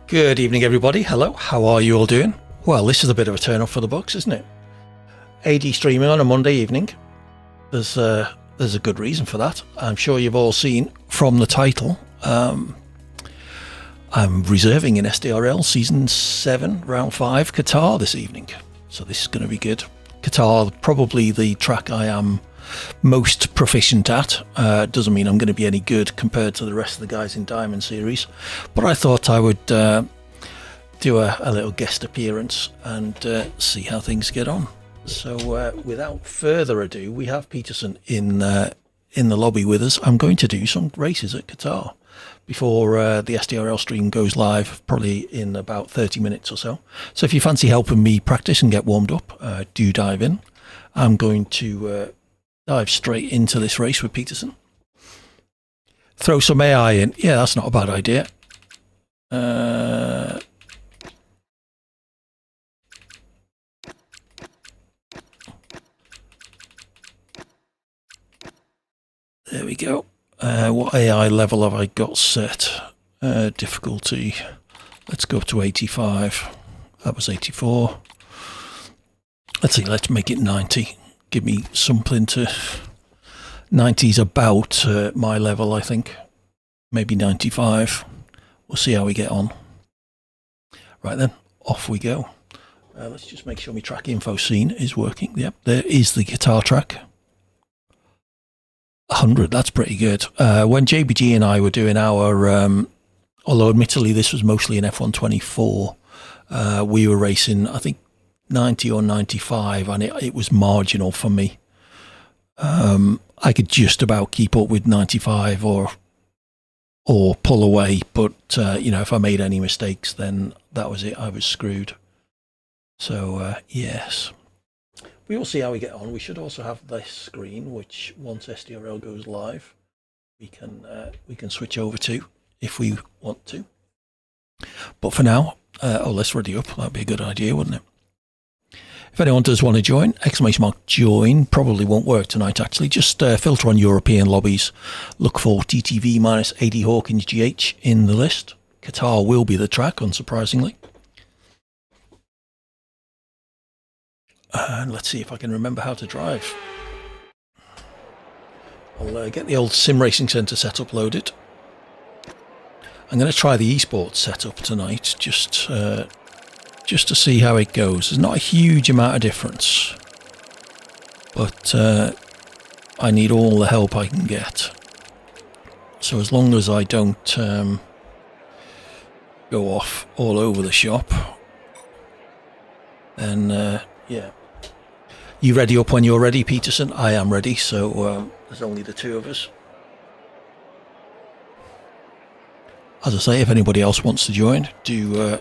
Good evening, everybody. Hello, how are you all doing? Well, this is a bit of a turn up for the books, isn't it? AD streaming on a Monday evening. There's a good reason for that. I'm sure you've all seen from the title. I'm reserving in SDRL Season 7, Round 5, Qatar this evening. So this is going to be good. Qatar, probably the track I am most proficient at. Doesn't mean I'm going to be any good compared to the rest of the guys in Diamond Series, but I thought I would do a little guest appearance and see how things get on. So without further ado, we have Peterson in the lobby with us. I'm going to do some races at Qatar before the SDRL stream goes live, probably in about 30 minutes or so. So if you fancy helping me practice and get warmed up, do dive in. I'm going to dive straight into this race with Peterson. Throw some AI in. Yeah, that's not a bad idea. There we go. What AI level have I got set? Difficulty. Let's go up to 85. That was 84. Let's see, let's make it 90. Give me something to... 90's about my level, I think. Maybe 95. We'll see how we get on. Right then, off we go. Let's just make sure my track info scene is working. Yep, there is the Qatar track. 100, that's pretty good. When JBG and I were doing our... although admittedly this was mostly an F124, we were racing, I think, 90 or 95, and it was marginal for me. I could just about keep up with 95 or pull away, but you know, if I made any mistakes, then that was it. I was screwed. So yes, we will see how we get on. We should also have this screen, which once SDRL goes live, we can switch over to if we want to. But for now, let's ready up. That'd be a good idea, wouldn't it? If anyone does want to join, !join probably won't work tonight actually. Just filter on European lobbies. Look for TTV minus AD Hawkins GH in the list. Qatar will be the track, unsurprisingly. And let's see if I can remember how to drive. I'll get the old Sim Racing Centre setup loaded. I'm going to try the esports setup tonight, just to see how it goes. There's not a huge amount of difference, but I need all the help I can get. So as long as I don't go off all over the shop, then yeah. You ready up when you're ready, Peterson? I am ready, so there's only the two of us. As I say, if anybody else wants to join, do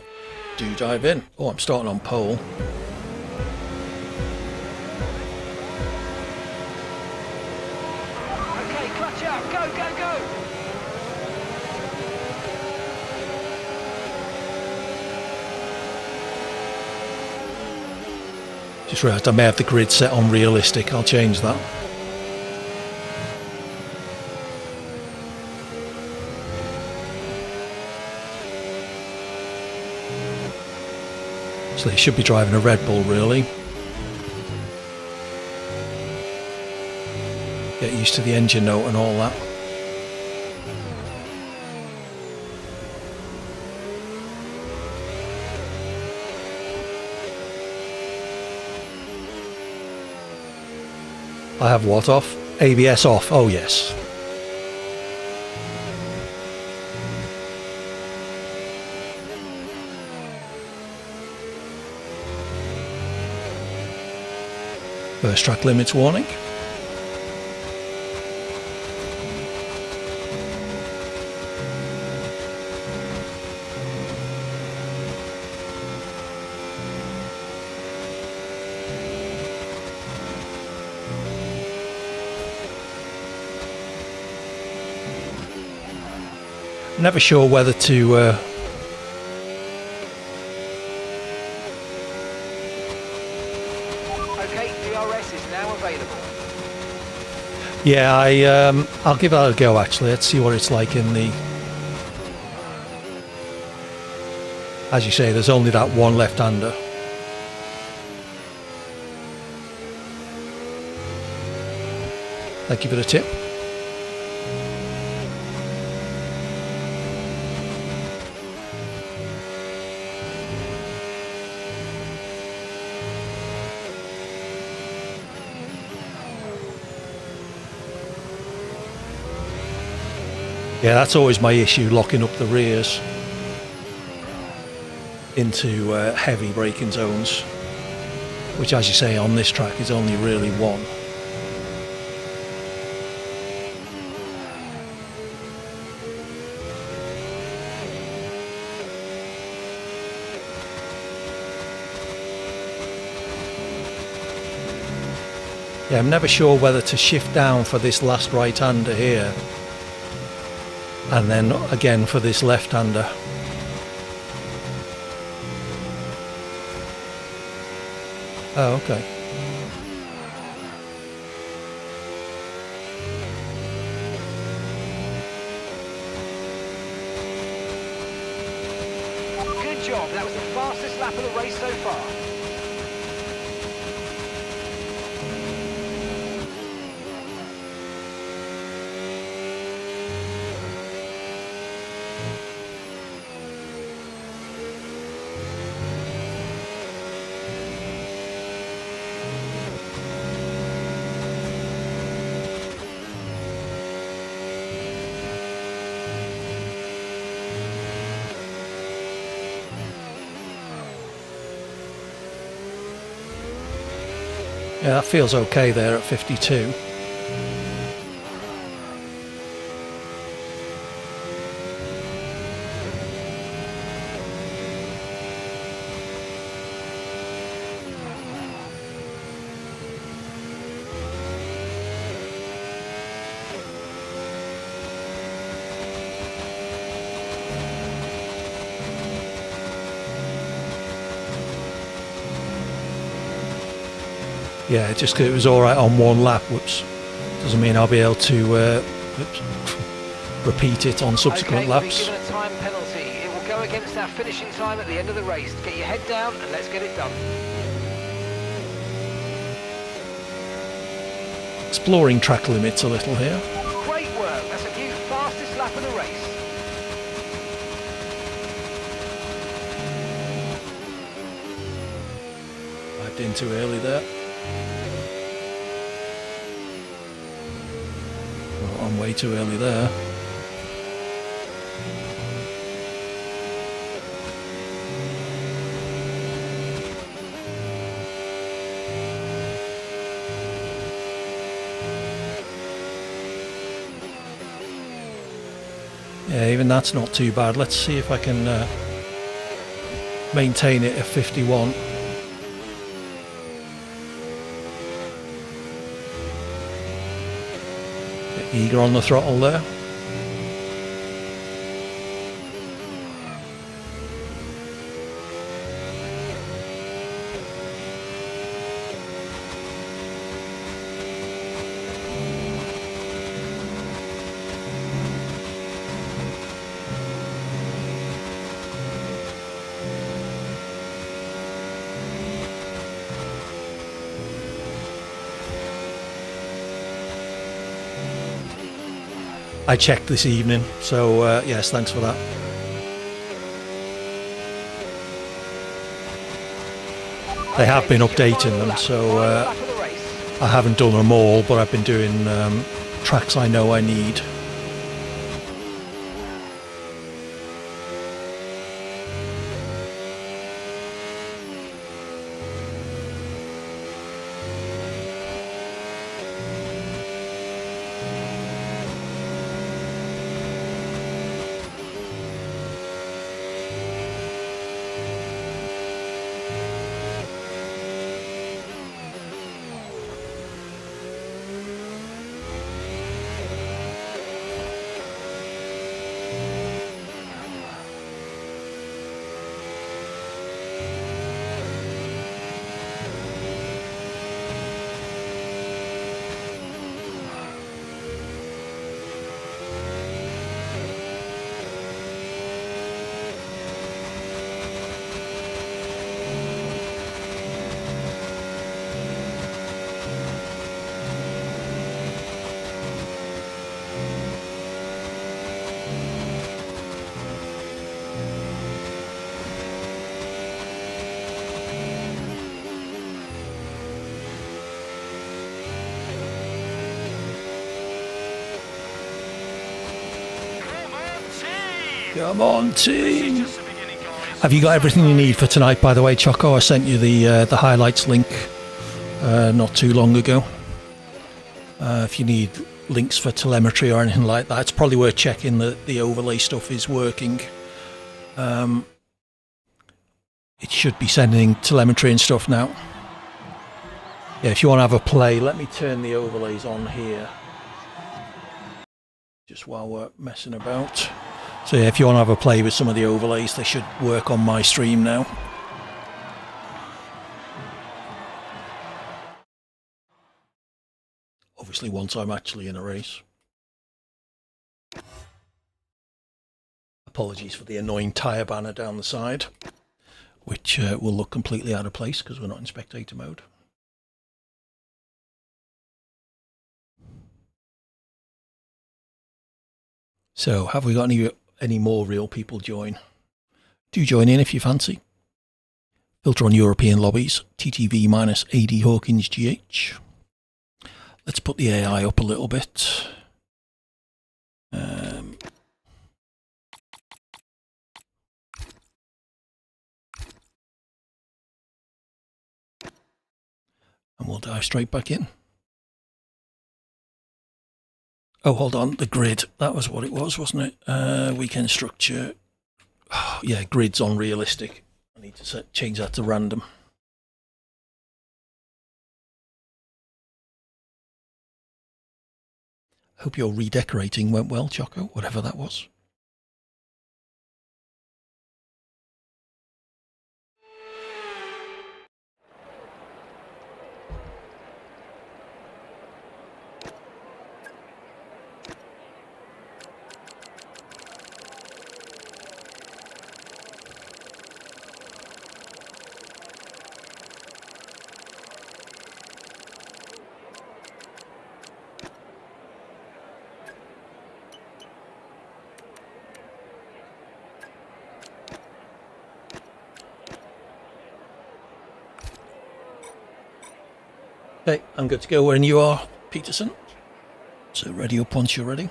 dive in. Oh, I'm starting on pole. Okay, clutch out. Go, go, go. Just realised I may have the grid set on realistic. I'll change that. So they should be driving a Red Bull, really. Get used to the engine note and all that. I have what off? ABS off. Oh, yes. First track limits warning. Never sure whether to yeah, I'll give that a go actually. Let's see what it's like in the As you say, there's only that one left-hander. Thank you for the tip. Yeah, that's always my issue, locking up the rears into heavy braking zones, which, as you say, on this track is only really one. Yeah, I'm never sure whether to shift down for this last right-hander here and then again for this left-hander. Oh, okay. Good job. That was the fastest lap of the race so far. Yeah, that feels okay there at 52. Yeah, just 'cause it was all right on one lap, whoops, doesn't mean I'll be able to repeat it on subsequent okay, laps. We've given a time penalty. It will go against our finishing time at the end of the race. Get your head down and let's get it done. Exploring track limits a little here. Great work. That's a new fastest lap of the race. Wiped in too early there. Well, I'm way too early there. Yeah, even that's not too bad. Let's see if I can maintain it at 51. Bit eager on the throttle there. I checked this evening, so yes, thanks for that. They have been updating them, so I haven't done them all, but I've been doing tracks I know I need. Come on, team. Have you got everything you need for tonight, by the way, Choco? I sent you the highlights link not too long ago. If you need links for telemetry or anything like that, it's probably worth checking that the overlay stuff is working. It should be sending telemetry and stuff now. Yeah, if you want to have a play, let me turn the overlays on here. Just while we're messing about. So yeah, if you want to have a play with some of the overlays, they should work on my stream now. Obviously once I'm actually in a race. Apologies for the annoying tyre banner down the side, which will look completely out of place because we're not in spectator mode. So have we got any more real people join? Do join in if you fancy. Filter on European lobbies, TTV minus AD Hawkins GH. Let's put the AI up a little bit. And we'll dive straight back in. Oh, hold on, the grid. That was what it was, wasn't it? Weekend structure. Oh, yeah, grid's on realistic. I need to change that to random. Hope your redecorating went well, Choco, whatever that was. Okay, I'm good to go when you are, Peterson. So ready up once you're ready.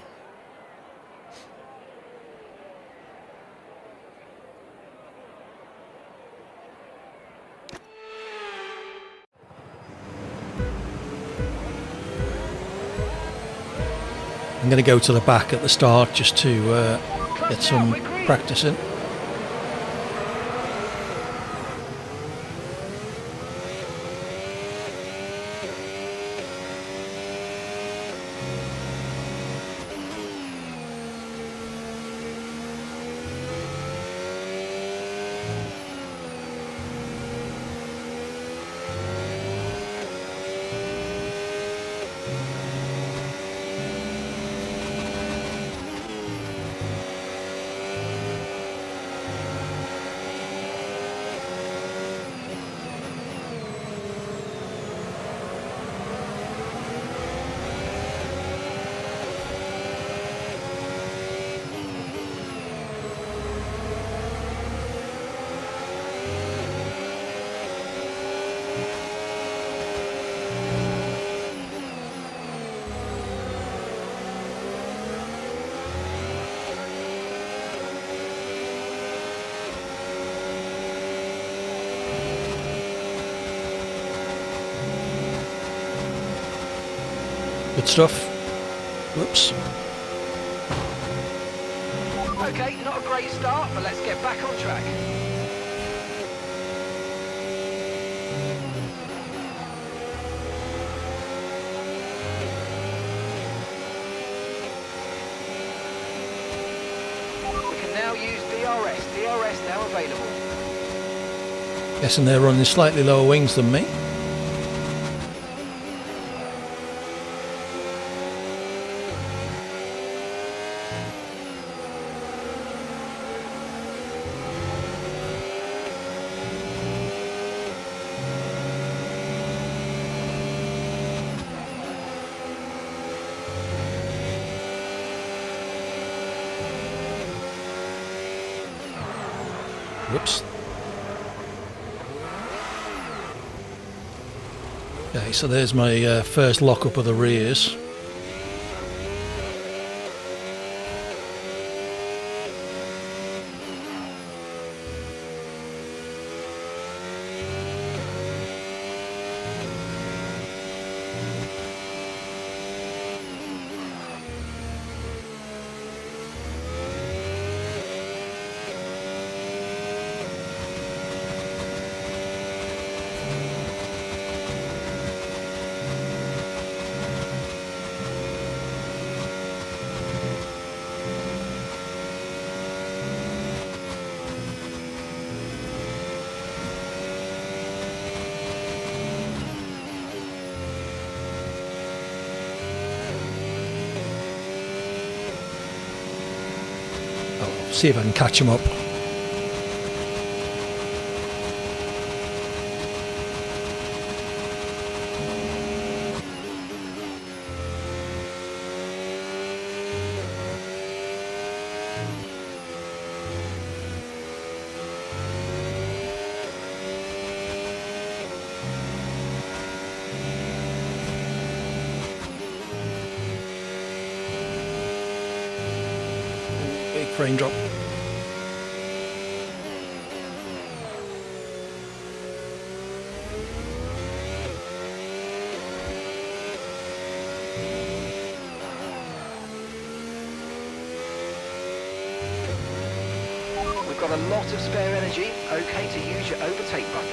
I'm going to go to the back at the start just to get some practice in. Good stuff. Whoops. Okay, not a great start, but let's get back on track. We can now use DRS. DRS now available. Guessing they're running slightly lower wings than me. Whoops. Okay, so there's my first lock-up of the rears. See if I can catch him up. Big frame drop. We've got a lot of spare energy. Okay to use your overtake button.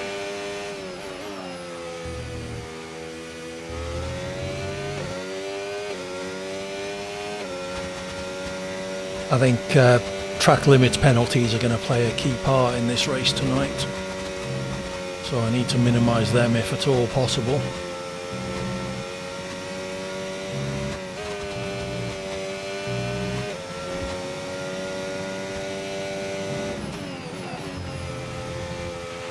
I think track limits penalties are going to play a key part in this race tonight, so I need to minimise them if at all possible.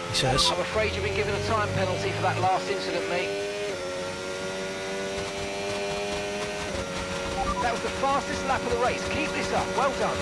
He says. I'm afraid you've been given a time penalty for that last incident, mate. That was the fastest lap of the race. Keep this up. Well done.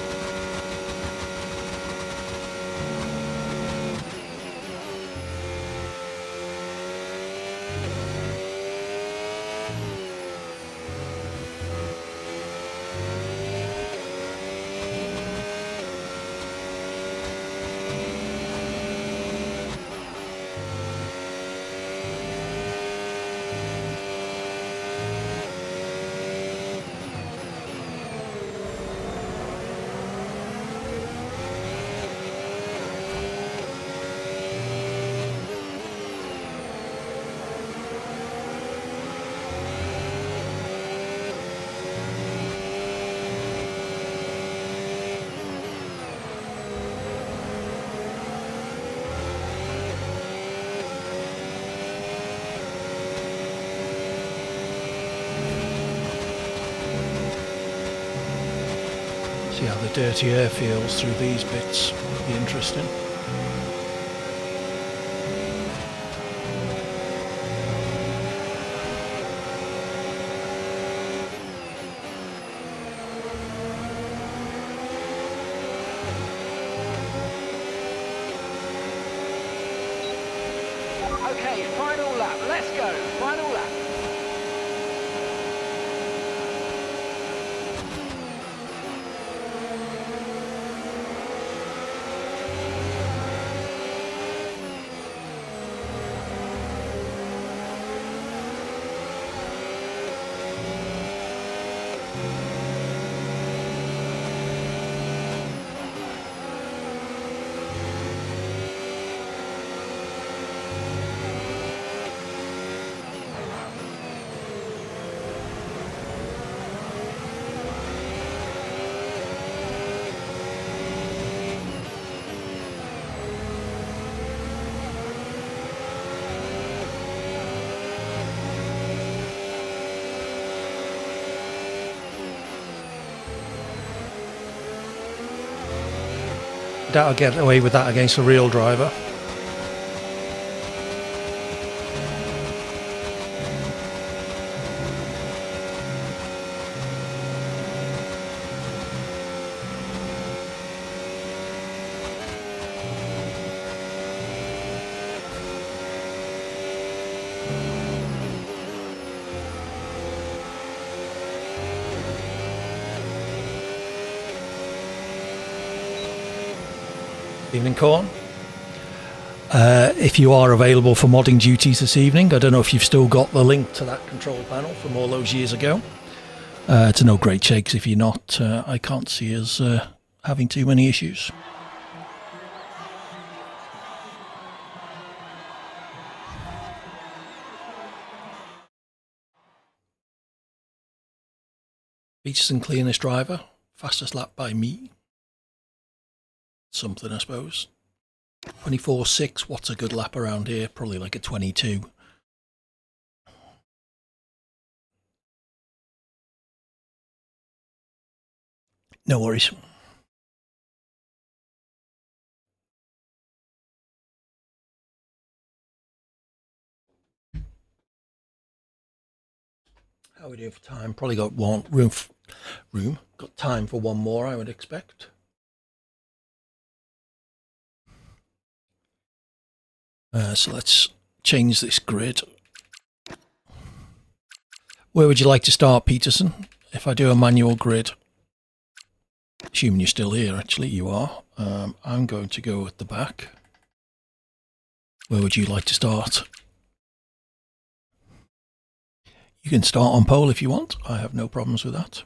See how the dirty air feels through these bits. Be interesting. Okay, final lap. Let's go. Final lap. Doubt I'll get away with that against a real driver. Evening, Corn. If you are available for modding duties this evening, I don't know if you've still got the link to that control panel from all those years ago. It's no great shakes if you're not. I can't see us having too many issues. Fastest and cleanest driver, fastest lap by me. Something, I suppose. 24.6, what's a good lap around here? Probably like a 22. No worries. How are we doing for time? Probably got got time for one more, I would expect. So let's change this grid. Where would you like to start, Peterson? If I do a manual grid, assuming you're still here, actually, you are. I'm going to go at the back. Where would you like to start? You can start on pole if you want. I have no problems with that.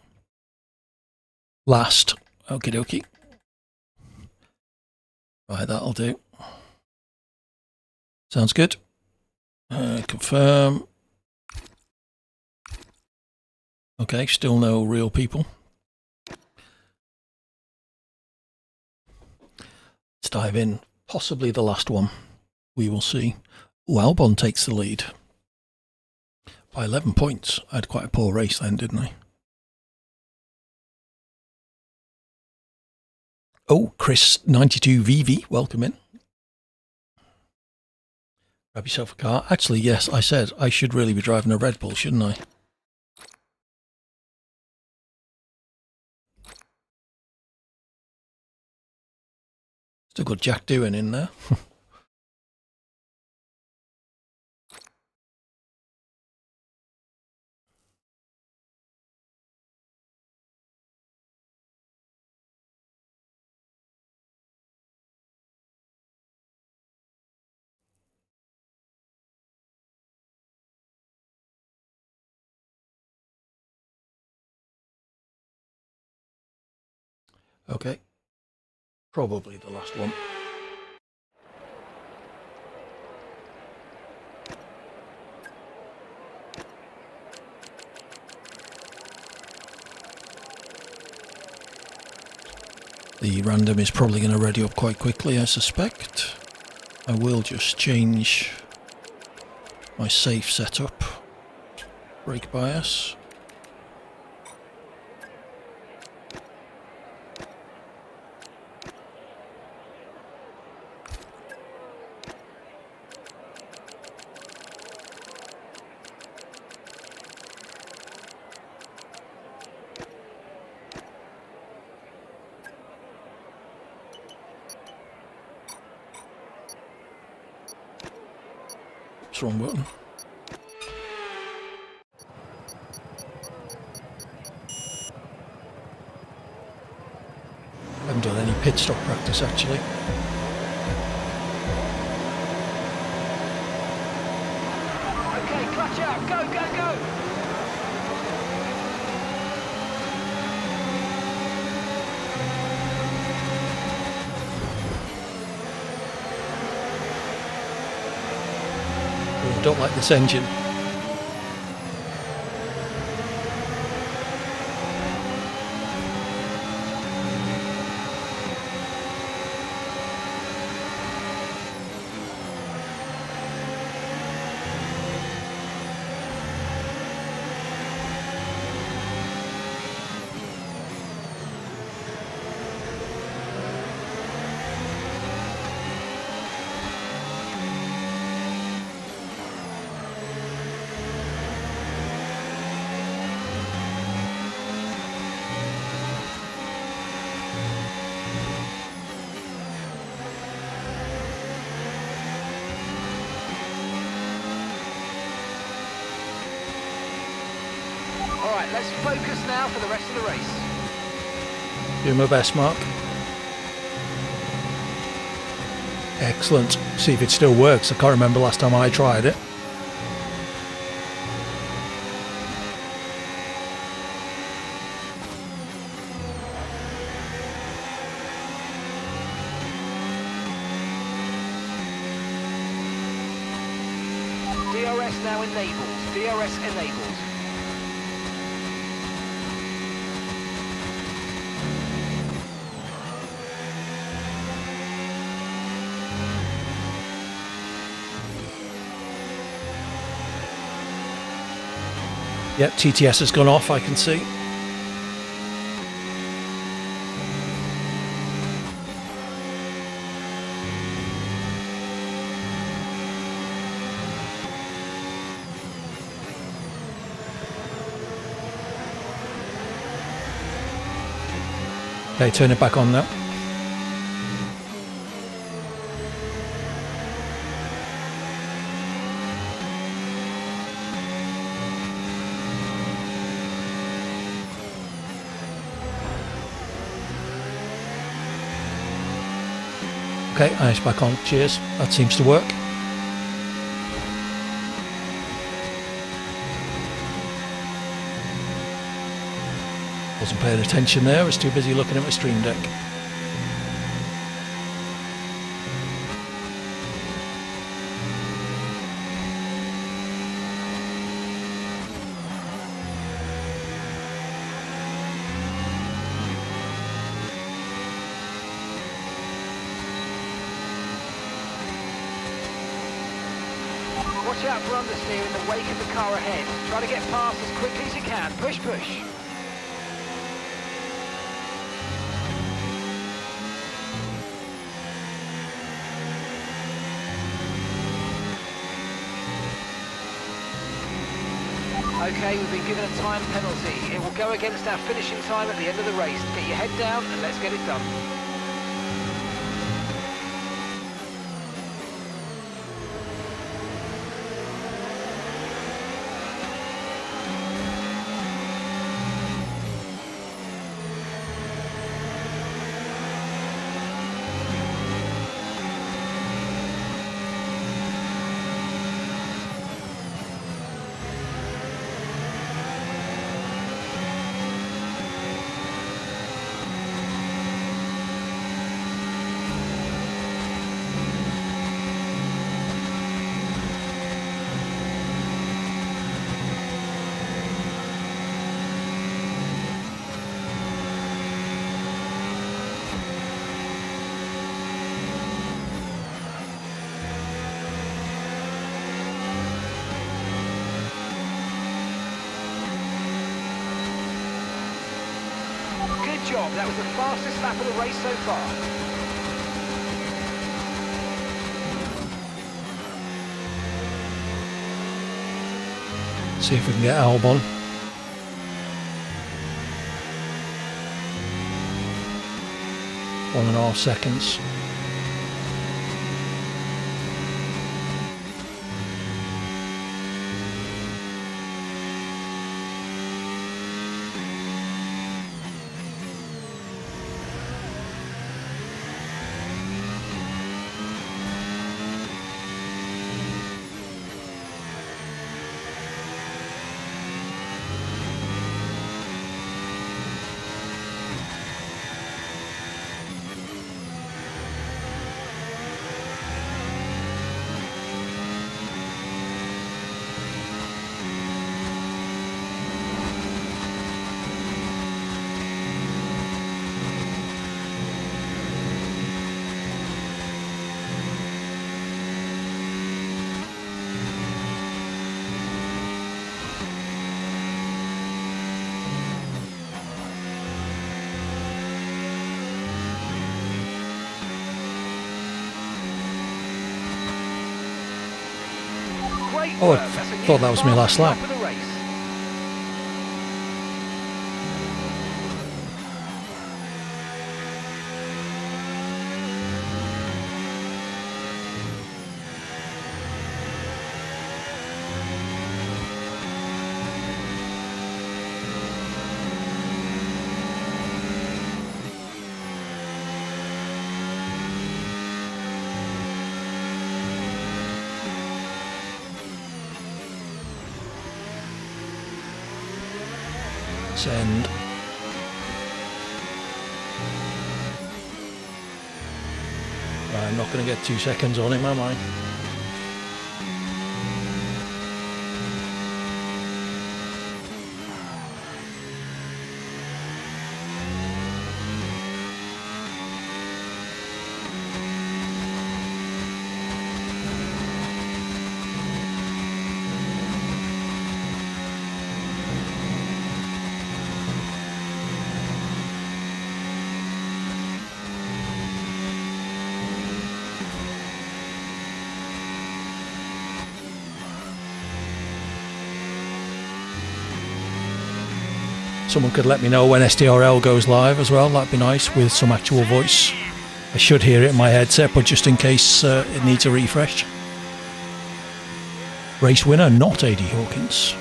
Last. Okie dokie. Right, that'll do. Sounds good. Confirm. Okay, still no real people. Let's dive in. Possibly the last one. We will see. Ooh, Albon takes the lead. By 11 points. I had quite a poor race then, didn't I? Oh, Chris 92VV, welcome in. Grab yourself a car. Actually, yes, I said I should really be driving a Red Bull, shouldn't I? Still got Jack Doohan in there. Okay. Probably the last one. The random is probably going to ready up quite quickly, I suspect. I will just change my safe setup. Brake bias. Oops, wrong button. I haven't done any pit stop practice actually. Okay, clutch out, go, go, go! Oh, don't like this engine. Alright, let's focus now for the rest of the race. Do my best, Mark. Excellent. See if it still works. I can't remember last time I tried it. DRS now enabled. DRS enabled. Yep, TTS has gone off, I can see. Okay, turn it back on now. Okay, ice back on. Cheers. That seems to work. Wasn't paying attention there. I was too busy looking at my Stream Deck. Watch out for understeer in the wake of the car ahead. Try to get past as quickly as you can. Push, push. Okay, we've been given a time penalty. It will go against our finishing time at the end of the race. Get your head down and let's get it done. Good job, that was the fastest lap of the race so far. See if we can get Albon. One and a half seconds. Oh, I thought that was my last lap. Send. I'm not going to get 2 seconds on him, am I? Someone could let me know when SDRL goes live as well. That'd be nice with some actual voice. I should hear it in my headset, but just in case it needs a refresh. Race winner, not AD Hawkins.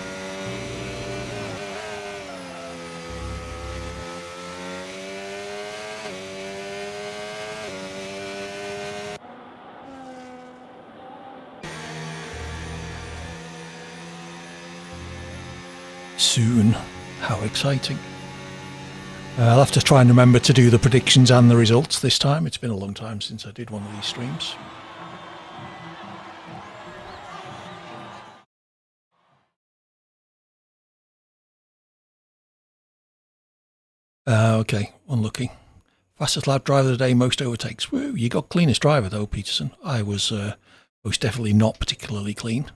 Soon. How exciting. I'll have to try and remember to do the predictions and the results this time. It's been a long time since I did one of these streams. Okay, unlucky. Fastest lap driver of the day, most overtakes. Woo, you got cleanest driver though, Peterson. I was most definitely not particularly clean.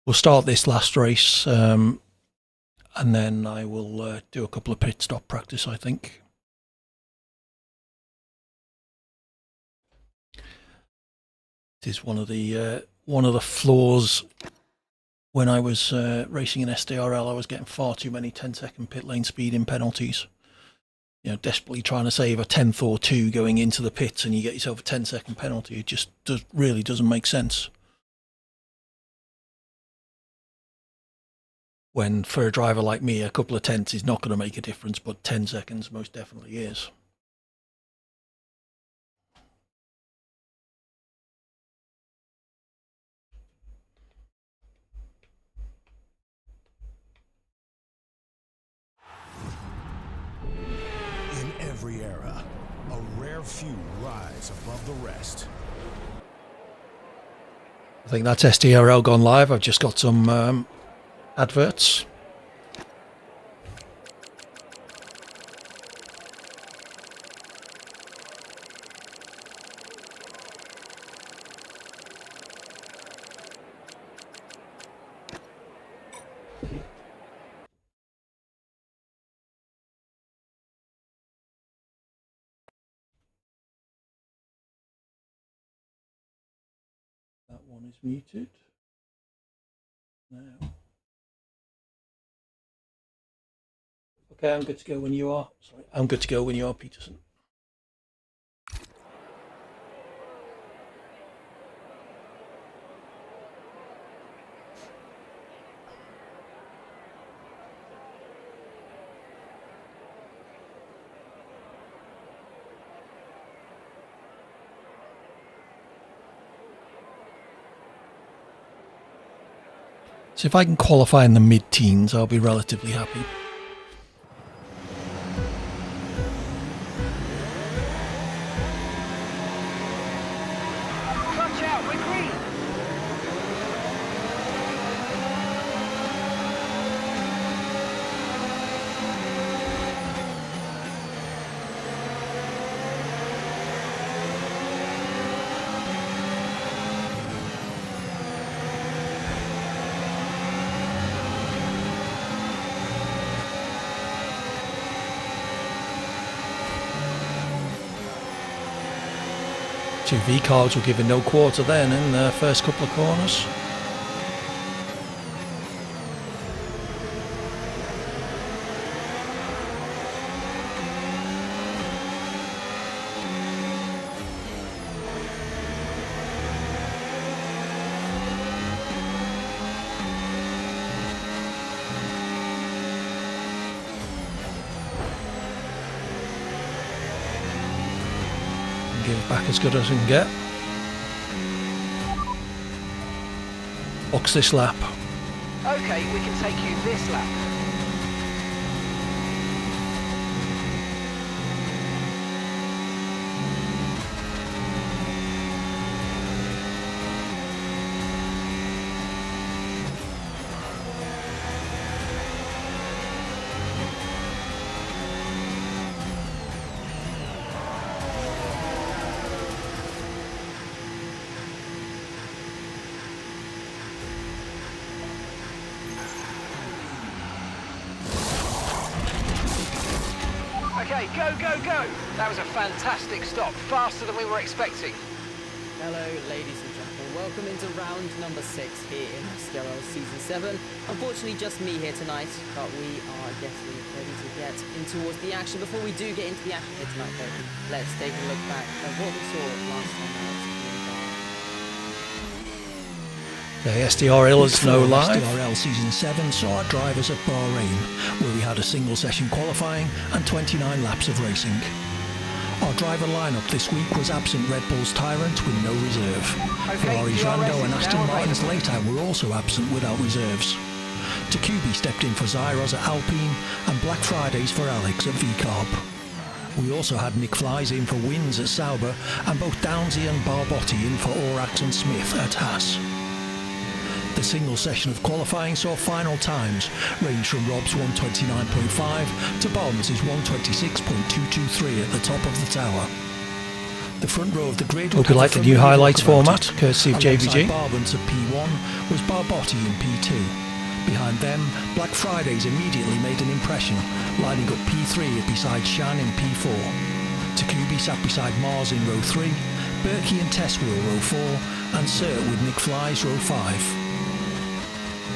We'll start this last race, and then I will do a couple of pit stop practice, I think. It is one of the flaws when I was racing in SDRL. I was getting far too many 10-second pit lane speeding penalties. You know, desperately trying to save a 10th or 2 going into the pits, and you get yourself a 10-second penalty. It just really doesn't make sense. When for a driver like me, a couple of tenths is not going to make a difference, but 10 seconds most definitely is. In every era, a rare few rise above the rest. I think that's SDRL gone live. I've just got some adverts. That one is muted now. Okay, I'm good to go when you are. Sorry, I'm good to go when you are, Peterson. So if I can qualify in the mid-teens, I'll be relatively happy. Clutch out, we're green. Two V cards were given no quarter then in the first couple of corners. Give it back as good as I can get. Box this lap. Okay, we can take you this lap. Okay, go, go, go! That was a fantastic stop, faster than we were expecting. Hello, ladies and gentlemen. welcome into round number 6 here in SDRL Season 7. Unfortunately, just me here tonight, but we are getting ready to get in towards the action. Before we do get into the action here tonight, though, let's take a look back at what we saw last time out. The SDRL is no live. SDRL Season 7 saw our drivers at Bahrain, where we had a single session qualifying and 29 laps of racing. Our driver lineup this week was absent Red Bull's Tyrant with no reserve. Ferrari's Rando and Aston Martin's Late were also absent without reserves. Takubi stepped in for Zyros at Alpine and Black Fridays for Alex at VCarb. We also had Nick Flies in for Wins at Sauber and both Downsy and Barbotti in for Orax and Smith at Haas. The single session of qualifying saw final times range from Rob's 129.5 to Bond's 126.223 at the top of the tower. The front row of the grid Hope you like the new highlights format, courtesy of JBG. Barbans at P1 was Barbotti in P2. Behind them, Black Fridays immediately made an impression, lining up P3 beside Shan in P4. Takubi sat beside Mars in row 3, Berkey and Teswell row 4, and Sir with Nick Flies row 5.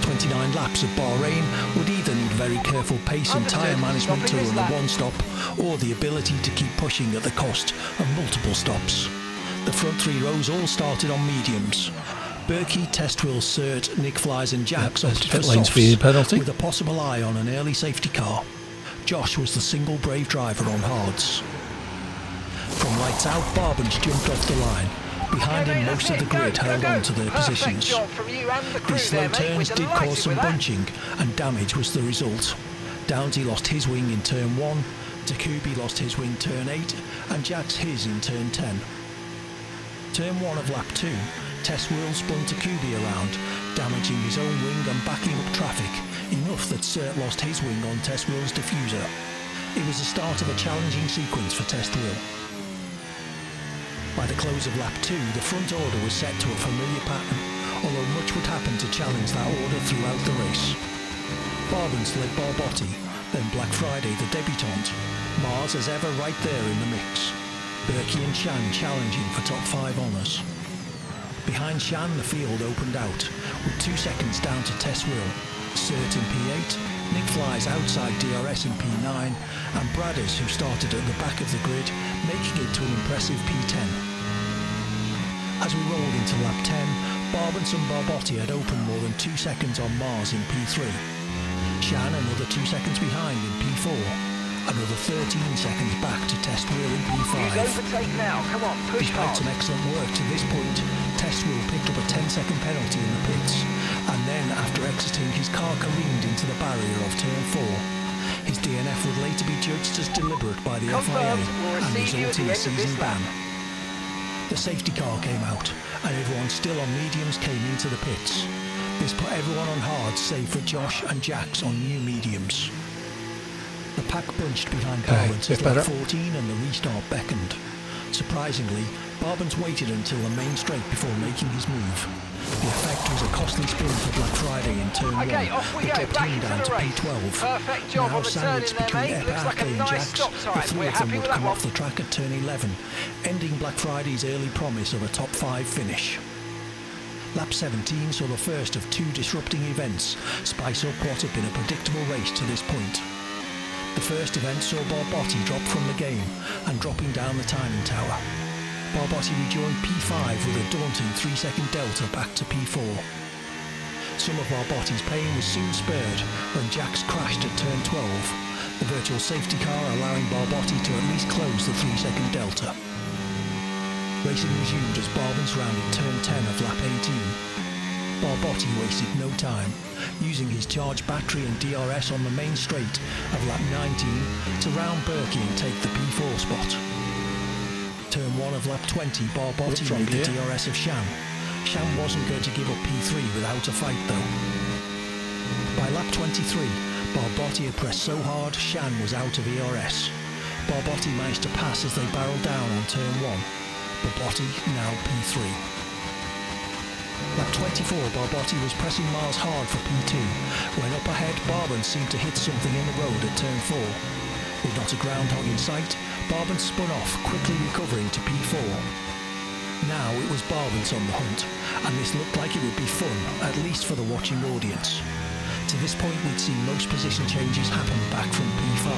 29 laps at Bahrain would either need very careful pace and tyre management to run a one-stop, or the ability to keep pushing at the cost of multiple stops. The front 3 rows all started on mediums. Berkey, Testwell, Cert, Nick Flies and Jax opted for lanes for the penalty, with a possible eye on an early safety car. Josh was the single brave driver on hards. From lights out, Barbans jumped off the line. Behind him, most of the grid held on to their positions. These slow turns did cause some bunching, and damage was the result. Downsy lost his wing in turn 1, Takubi lost his wing turn 8, and Jax his in turn 10. Turn 1 of lap 2, Teswell spun Takubi around, damaging his own wing and backing up traffic, enough that Cert lost his wing on Teswell's diffuser. It was the start of a challenging sequence for Teswell. By the close of lap 2, the front order was set to a familiar pattern, although much would happen to challenge that order throughout the race. Barbans led Barbotti, then Black Friday the debutante, Mars as ever right there in the mix, Berkey and Shan challenging for top 5 honours. Behind Shan, the field opened out, with 2 seconds down to Teswell, Cert in P8, Nick Flies outside DRS in P9, and Bradders, who started at the back of the grid, making it to an impressive P10. As we rolled into lap 10, Barbans and Barbotti had opened more than 2 seconds on Mars in P3. Shan another 2 seconds behind in P4, another 13 seconds back to Testwell in P5. Overtake now. Come on, push Despite hard. some excellent work to this point, Testwell picked up a 10-second penalty in the pits, and then after exiting, his car careened into the barrier of turn 4. His DNF would later be judged as deliberate by the FIA and result in a season ban. The safety car came out, and everyone still on mediums came into the pits. This put everyone on hards save for Josh and Jax on new mediums. The pack bunched behind Barbans as lap 14 and the restart beckoned. Surprisingly, Barbans waited until the main straight before making his move. The effect was a costly spin for Black Friday in turn 1 Okay, off we go, that dropped back him into down the to race. P12. Perfect job Now on the turn in sandwiched there, between mate. Looks like a Epake and nice Jax, stop the time. 3 We're of them happy would with that come one. off the track at turn 11, ending Black Friday's early promise of a top 5 finish. Lap 17 saw the first of 2 disrupting events spice up what had been a predictable race to this point. The first event saw Barbotti drop from the game and dropping down the timing tower. Barbotti rejoined P5 with a daunting 3-second delta back to P4. Some of Barbotti's pain was soon spared when Jax crashed at turn 12, the virtual safety car allowing Barbotti to at least close the 3-second delta. Racing resumed as Barbans rounded turn 10 of lap 18. Barbotti wasted no time, using his charged battery and DRS on the main straight of lap 19 to round Berkey and take the P4 spot. Turn 1 of lap 20, Barbotti made the DRS of Shan. Shan wasn't going to give up P3 without a fight though. By lap 23, Barbotti had pressed so hard Shan was out of ERS. Barbotti managed to pass as they barreled down on turn 1. Barbotti now P3. Lap 24, Barbotti was pressing Mars hard for P2, when up ahead Barbans seemed to hit something in the road at turn 4. With not a groundhog in sight, Barbans spun off, quickly recovering to P4. Now it was Barbance on the hunt, and this looked like it would be fun, at least for the watching audience. To this point we'd seen most position changes happen back from P5.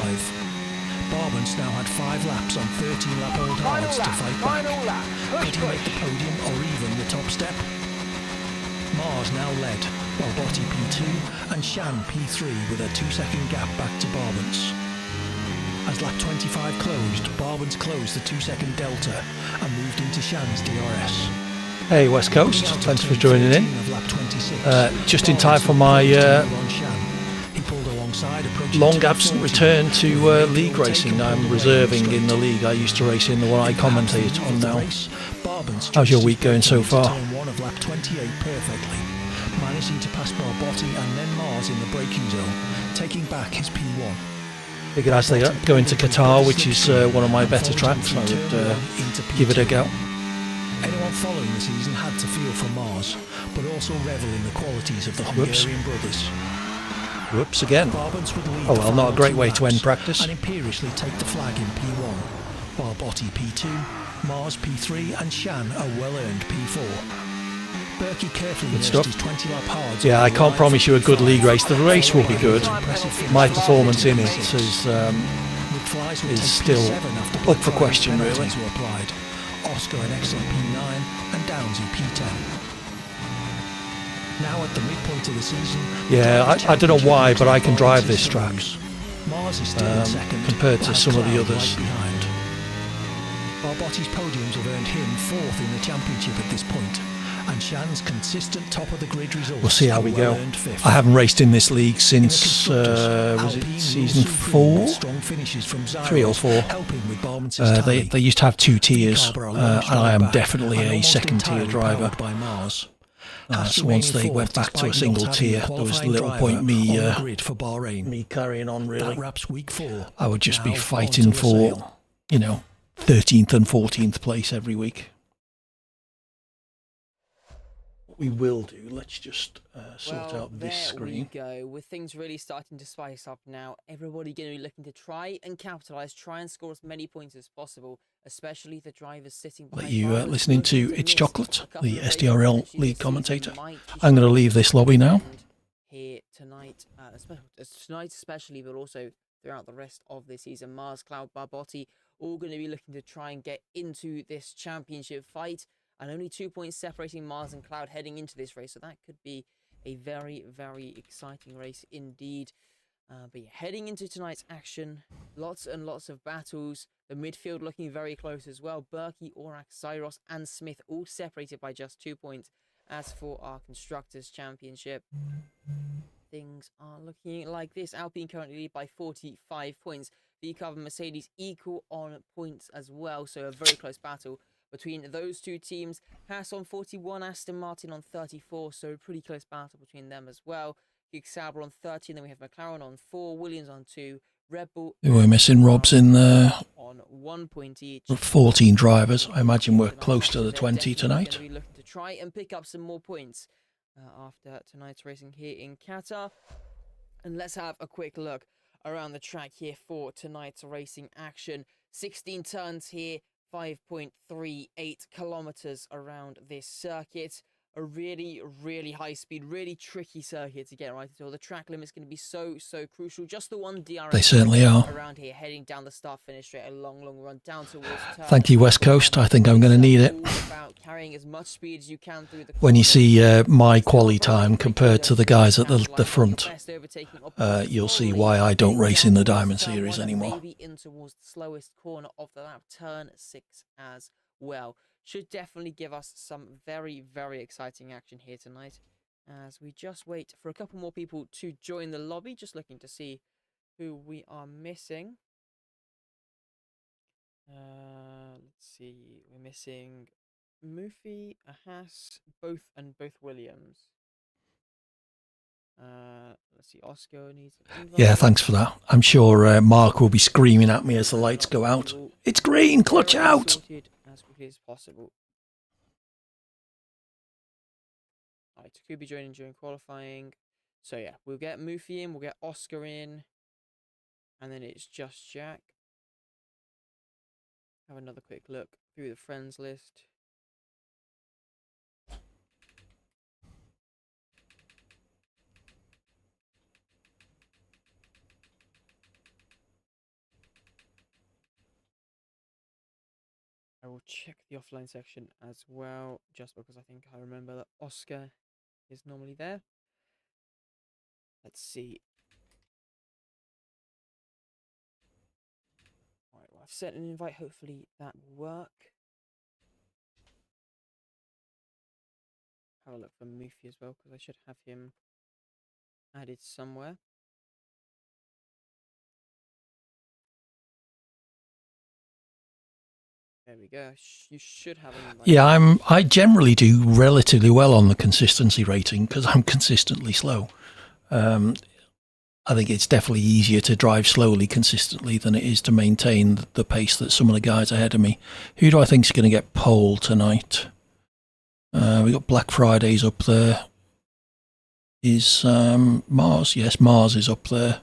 Barbance now had 5 laps on 13-lap old hards to fight back. Could he make the podium or even the top step? Mars now led, while Botti P2 and Shan P3 with a 2-second gap back to Barbance. As lap 25 closed, Barbance closed the 2-second delta and moved into Shan's DRS. Hey West Coast, thanks for joining in. Just in time for my long absent return to league racing. I'm reserving in the league I used to race in, the one I commentate on now. How's your week going so far? Managing to pass Barbotti and then Mars in the braking zone, taking back his P1. Figured as they go into Qatar, which is one of my better tracks, I would give it a go. Anyone following the season had to feel for Mars, but also revel in the qualities of the Hungarian brothers. Whoops again. Oh well, not a great way to end practice. And imperiously take the flag in P1, while Botti P2, Mars P3 and Shan a well-earned P4. Berkey carefully nursed his 20-lap hards. Yeah, I can't promise you a good league race. The race will be good. My performance in it is still up for question, really. Oscar an excellent P9 and Downsy P10. Now at the midpoint of the season. Yeah, I don't know why, but I can drive this track Mars is still in second, compared to some of the others. Right behind. Barbotti's podiums have earned him 4th in the championship at this point, and Shan's consistent top of the grid results. We'll see how we go. I haven't raced in this league since was it season 4? 3 or 4. They used to have 2 tiers, and I am definitely a second tier driver. So once they went back to a single tier, there was little point me carrying on really. I would just be fighting for, 13th and 14th place every week. What we will do, let's just sort out this screen. There we go, with things really starting to spice up now. Everybody going to be looking to try and capitalise, try and score as many points as possible, especially the drivers sitting behind. Let you listening to It's Chocolate, the SDRL lead commentator. I'm going to leave this lobby now. Here tonight, tonight especially, but also throughout the rest of the season. Mars, Cloud, Barbotti, all going to be looking to try and get into this championship fight. And only 2 points separating Mars and Cloud heading into this race. So that could be a very, very exciting race indeed. But yeah, heading into tonight's action, lots and lots of battles. The midfield looking very close as well. Berkey, Aurak, Syros and Smith all separated by just 2 points. As for our Constructors' Championship, things are looking like this. Alpine currently lead by 45 points. V-Carb and Mercedes equal on points as well. So a very close battle between those two teams. Haas on 41, Aston Martin on 34, so pretty close battle between them as well. Gig Sauber on 30, and then we have McLaren on 4, Williams on 2, Red Bull. We're missing Rob's in there. On 1 point each. 14 drivers. I imagine we're close to the 20 tonight. Going to be looking to try and pick up some more points after tonight's racing here in Qatar. And let's have a quick look around the track here for tonight's racing action. 16 turns here. 5.38 kilometers around this circuit. A really, really high speed, really tricky circuit to get right into. The track limit's going to be so crucial. Just the one DRS. They certainly are. Around here, heading down the start finish straight, a long run down towards turn. Thank you, West Coast. I think I'm going to need it. About carrying as much speed as you can through the when you see my quali time compared to the guys at the front, you'll see why I don't race in the Diamond Series anymore. Maybe in towards the slowest corner of the lap, turn 6 as well. Should definitely give us some very, very exciting action here tonight. As we just wait for a couple more people to join the lobby. Just looking to see who we are missing. Let's see. We're missing Mufi, a Haas, both Williams. Let's see. Oscar needs. Yeah, thanks for that. I'm sure Mark will be screaming at me as the lights go out. It's green, clutch out! As quickly as possible. Alright, Takubi joining during qualifying. So yeah, we'll get Mufi in, we'll get Oscar in, and then it's just Jack. Have another quick look through the friends list. will check the offline section as well, just because I think I remember that Oscar is normally there. Let's see. Alright, well, I've sent an invite. Hopefully that will work. Have a look for Mufi as well, because I should have him added somewhere. There we go. You should have an invite. Yeah, I generally do relatively well on the consistency rating because I'm consistently slow. I think it's definitely easier to drive slowly consistently than it is to maintain the pace that some of the guys ahead of me. Who do I think is going to get pole tonight? We got Black Fridays up there. Is Mars? Yes, Mars is up there.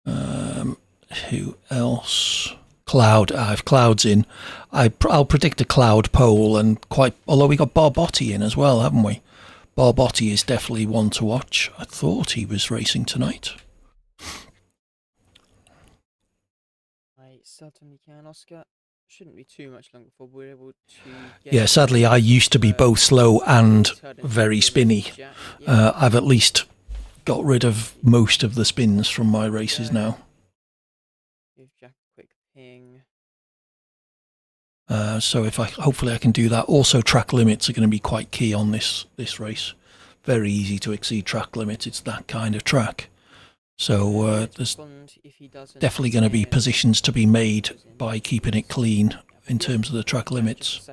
Who else? Cloud. If Cloud's in, I'll predict a Cloud pole, and although we got Barbotti in as well, haven't we? Barbotti is definitely one to watch. I thought he was racing tonight. I certainly can, Oscar. Shouldn't be too much longer before we're able to get... Yeah, sadly, I used to be both slow and very spinny. I've at least got rid of most of the spins from my races now. Give Jack a quick ping. So hopefully I can do that. Also, track limits are going to be quite key on this race. Very easy to exceed track limits. It's that kind of track. So there's definitely going to be positions to be made by keeping it clean in terms of the track limits.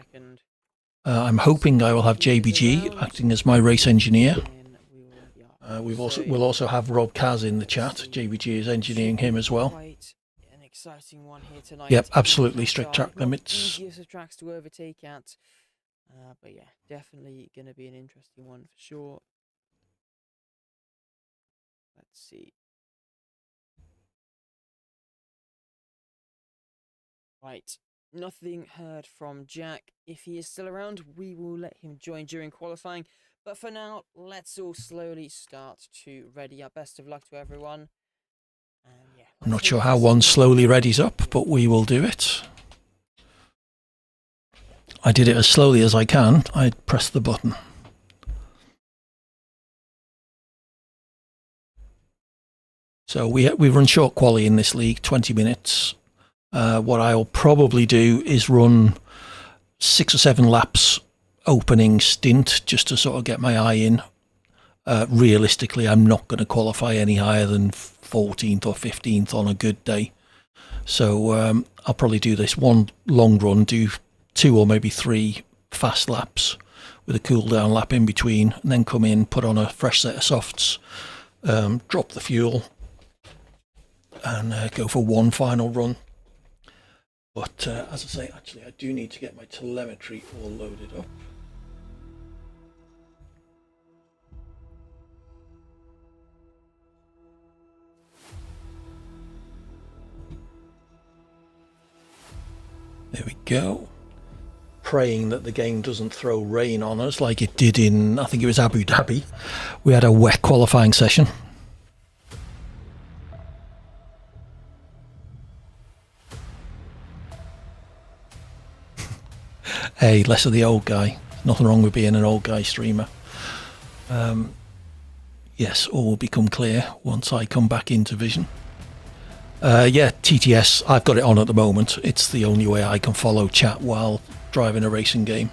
I'm hoping I will have JBG acting as my race engineer. We'll also have Rob Kaz in the chat. JBG is engineering him as well. Exciting one here tonight. Yep, absolutely strict track limits. Easiest of tracks to overtake at, but yeah, definitely going to be an interesting one for sure. Let's see. Right, nothing heard from Jack. If he is still around, we will let him join during qualifying. But for now, let's all slowly start to ready up. Best of luck to everyone. Yeah, I'm not sure how one slowly readies up, but we will do it. I did it as slowly as I can. I pressed the button. So we run short quali in this league, 20 minutes. What I'll probably do is run 6 or 7 laps opening stint just to sort of get my eye in. Realistically, I'm not going to qualify any higher than 14th or 15th on a good day. So I'll probably do this one long run, do 2 or maybe 3 fast laps with a cool down lap in between, and then come in, put on a fresh set of softs, drop the fuel, and go for one final run. But as I say, actually, I do need to get my telemetry all loaded up. There we go. Praying that the game doesn't throw rain on us like it did in, I think it was Abu Dhabi. We had a wet qualifying session. Hey, less of the old guy. Nothing wrong with being an old guy streamer. Yes, all will become clear once I come back into vision. Yeah, TTS, I've got it on at the moment. It's the only way I can follow chat while driving a racing game.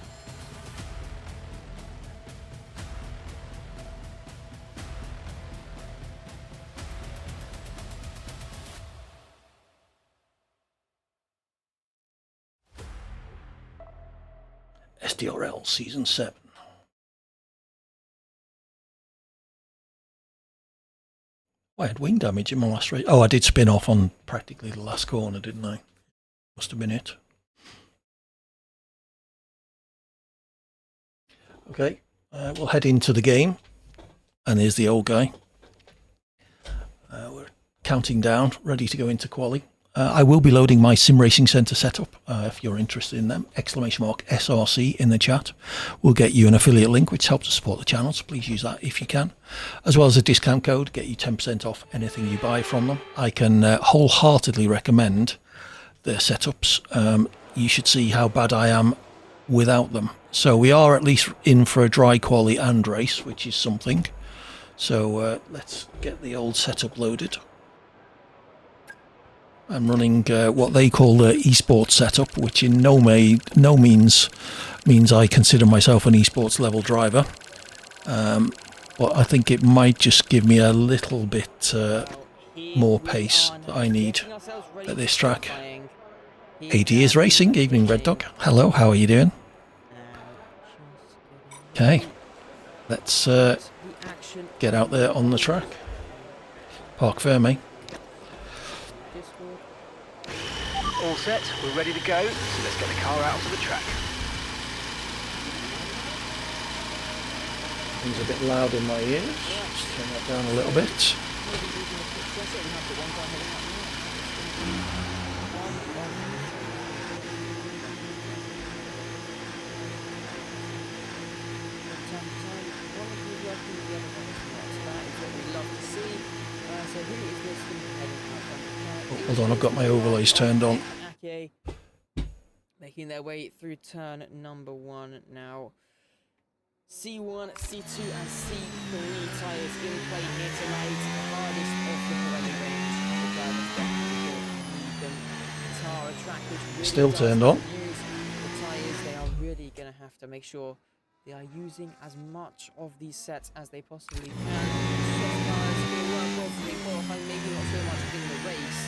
SDRL Season 7. I had wing damage in my last race. Oh, I did spin off on practically the last corner, didn't I? Must have been it. Okay, we'll head into the game. And here's the old guy. We're counting down, ready to go into quali. I will be loading my Sim Racing Centre setup if you're interested in them. !SRC in the chat. We'll get you an affiliate link which helps to support the channel, so please use that if you can. As well as a discount code, get you 10% off anything you buy from them. I can wholeheartedly recommend their setups. you should see how bad I am without them. So we are at least in for a dry quali and race, which is something. So let's get the old setup loaded. I'm running what they call the esports setup, which in no means means I consider myself an esports level driver. But I think it might just give me a little bit more pace that I need at this track. AD is racing. Evening, Red Dog. Hello, how are you doing? Okay, let's get out there on the track. Park firmly. All set, we're ready to go, so let's get the car out onto the track. Things a bit loud in my ears. Just turn that down a little bit. Oh, hold on, I've got my overlays turned on. Making their way through turn number 1 now. C1, C2 and C3 tyres in play here tonight. The hardest of the Pirelli range. The drivers definitely need them. Qatar, a track which really Still turned on. use the tyres. They are really going to have to make sure they are using as much of these sets as they possibly can. Soft tyres will work well for the qualifying, maybe not so much in the race,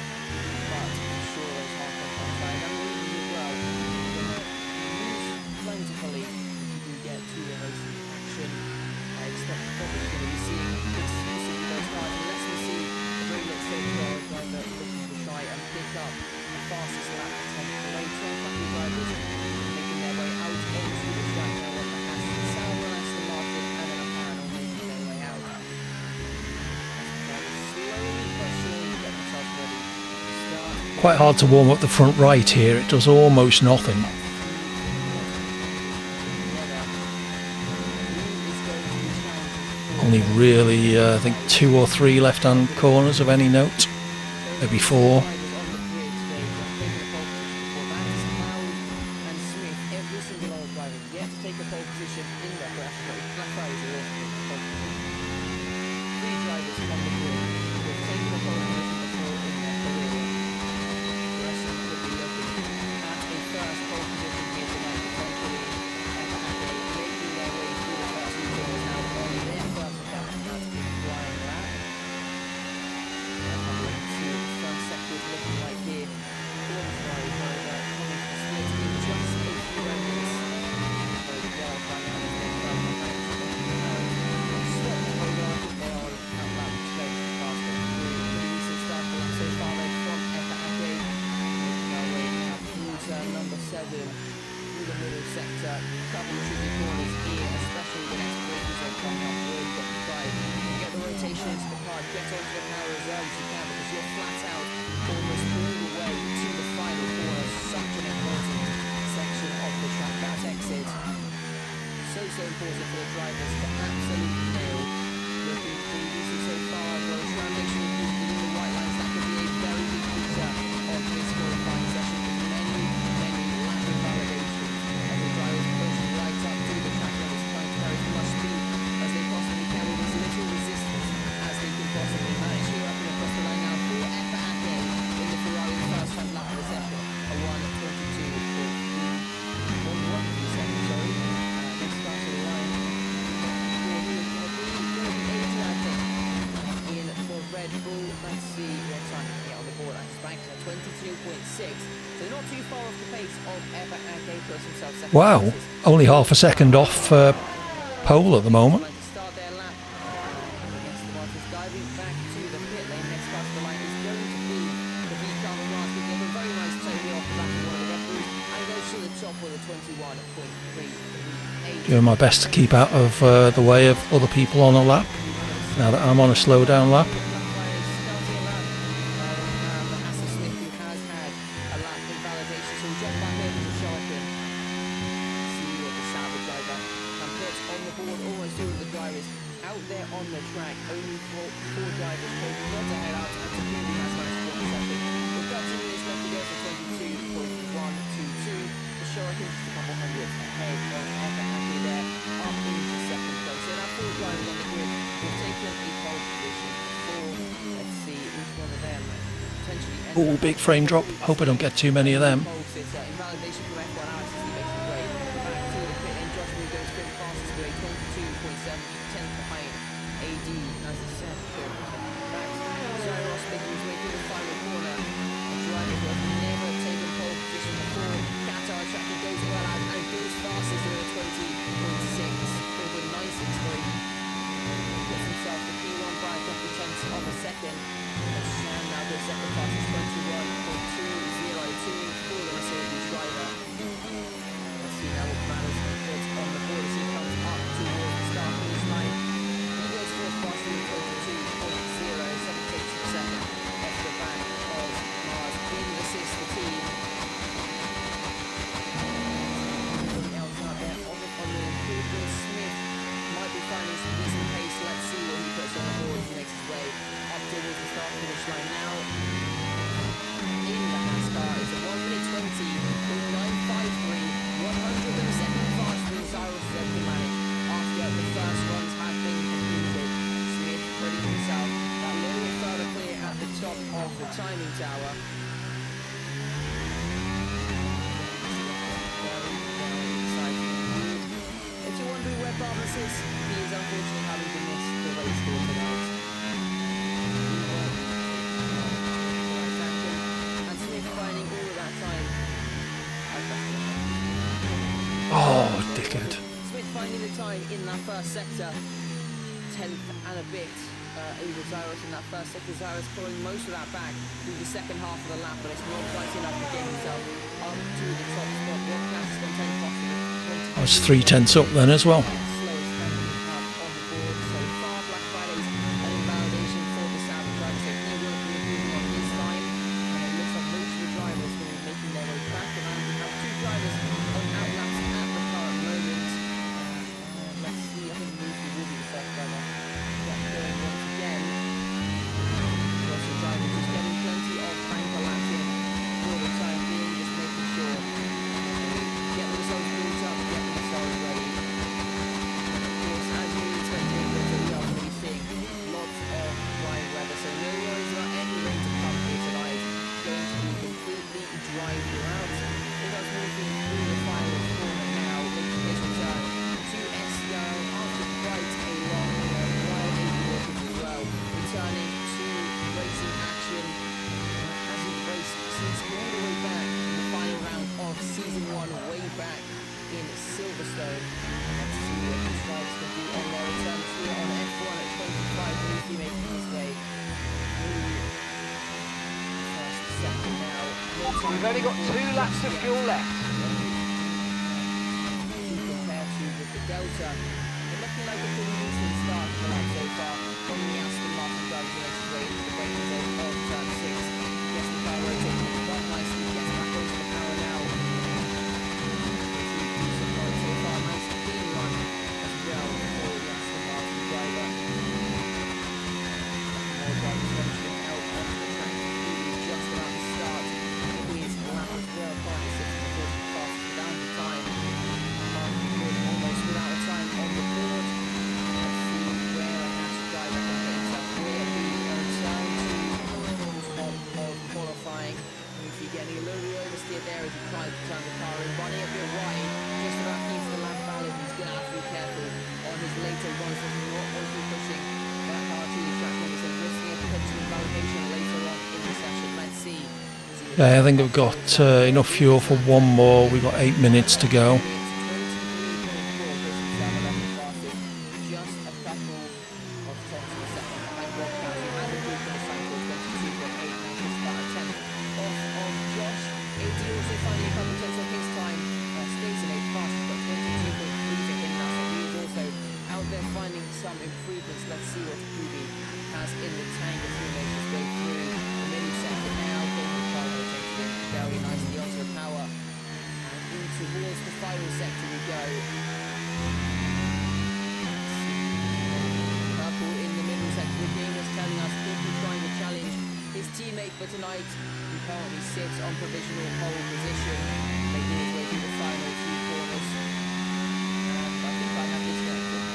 but for sure those hard tyres and really as well. You're going to use plentifully if you get to the race action. I expect probably going to be seeing exclusively those tyres unless we see a very let's say driver looking to try and pick up the fastest lap attempt later. Couple drivers making their way out onto the track now on the Aston Sauber, Aston Martin and an Apparel making their way out. Slowly but surely get themselves ready to start. Quite hard to warm up the front right here. It does almost nothing. Only really, I think 2 or 3 left-hand corners of any note. Maybe 4. Wow, only half a second off pole at the moment. Doing my best to keep out of the way of other people on a lap, now that I'm on a slow down lap. We've got 2 minutes left to go for 22.122. Oh, big frame drop. Hope I don't get too many of them. Invalidation from F1 Alex as he makes his way back to the pit lane. Josh Moore goes fifth fastest with a 22.7, 10th behind AD as he said. Back, Zyros making his way through the final corner. A driver who has never taken pole position before. Qatar track he goes well out and goes fastest with a 20.963. Gets himself the P1 by a couple tenths of a second. Sam now goes second fastest, 21.202 for the Mercedes driver. Let's see now what matters puts on the board as he comes up towards the start finish line. He goes fourth fastest with 22.0, 7 takes per second off the back of Mars. Clean assist the team. Anything else out there on the improvement? Smith might be finding some decent pace. Let's see what he puts on the board as he makes his way up towards the start finish line now. In the Haas car is a 1 minute 20.953, 102nd faster than Cyrus Zedmanic after the first runs have been completed. Smith putting himself a little bit further clear at the top of the timing tower. Very exciting indeed. If you're wondering where Barnes is, he is unfortunately having to miss the race for tonight. And Smith finding all of that time. Oh, dickhead. Smith finding the time in that first sector, 10th and a bit over Zyros in that first sector. Zyros pulling most of that back through the second half of the lap, but it's not quite enough to get himself up to the top spot. What classes on 10 faster? I was 3/10 up then as well. Slowest standing up on the board so far. Black Friday's an invalidation for the Saudi driver, so he will be improving on his time. And it looks like most of the drivers will be making their way back around. We have two drivers on outlaps at the current moment. Let's see, I think Lucy will be the first driver. Get going once again. Also drivers just getting plenty of banker laps in for the time being, just making sure get themselves built up, get themselves ready. Of course, as you expect, we are going to be seeing lots of dry weather, so no worries about any rain to come here tonight. It's going to be completely dry throughout. It does moving through the final corner now, making his return to SDRL after quite a long while as well. Returning to racing action. Hasn't raced since all the way back in the final round of season 1, way back in Silverstone. Let's see what these drivers can do on their return here on F1 at 25. Lucy making his way through first second now. We've only got 2 laps of fuel left. Compared to with the Delta, they're looking like a pretty decent start for that so far. From the Aston Martin drivers who makes his way into the braking zone of turn 6. Gets the car rotating quite nicely, gets back onto the power now. Decent run so far, nice clean run as well for the Aston Martin driver. More drivers venturing out onto the track. He's just about to start his lap as well, currently sitting the 40 fastest without the time. Almost without a time on the board. Let's see where a Haas driver can get himself. Will be a return to top of qualifying. If you're getting a little bit oversteered there as he tries to turn the car in, running a bit wide, just about into the lap valley. He's going to have to be careful on his later runs. Does not want to be pushing that car to the track limits and risking a potential invalidation later on in the session. Let's see. Yeah, I think I've got enough fuel for one more. We've got 8 minutes to go. Some improvements. Let's see what Kubi has in the tank as he makes his way through the middle sector now. Getting the car rotated very nicely onto the power and in towards the final sector we go. Purple in the middle sector again is telling us if he's trying to challenge his teammate for tonight, who currently sits on provisional pole position, making his way through the final 2 corners. I think I have disconnected.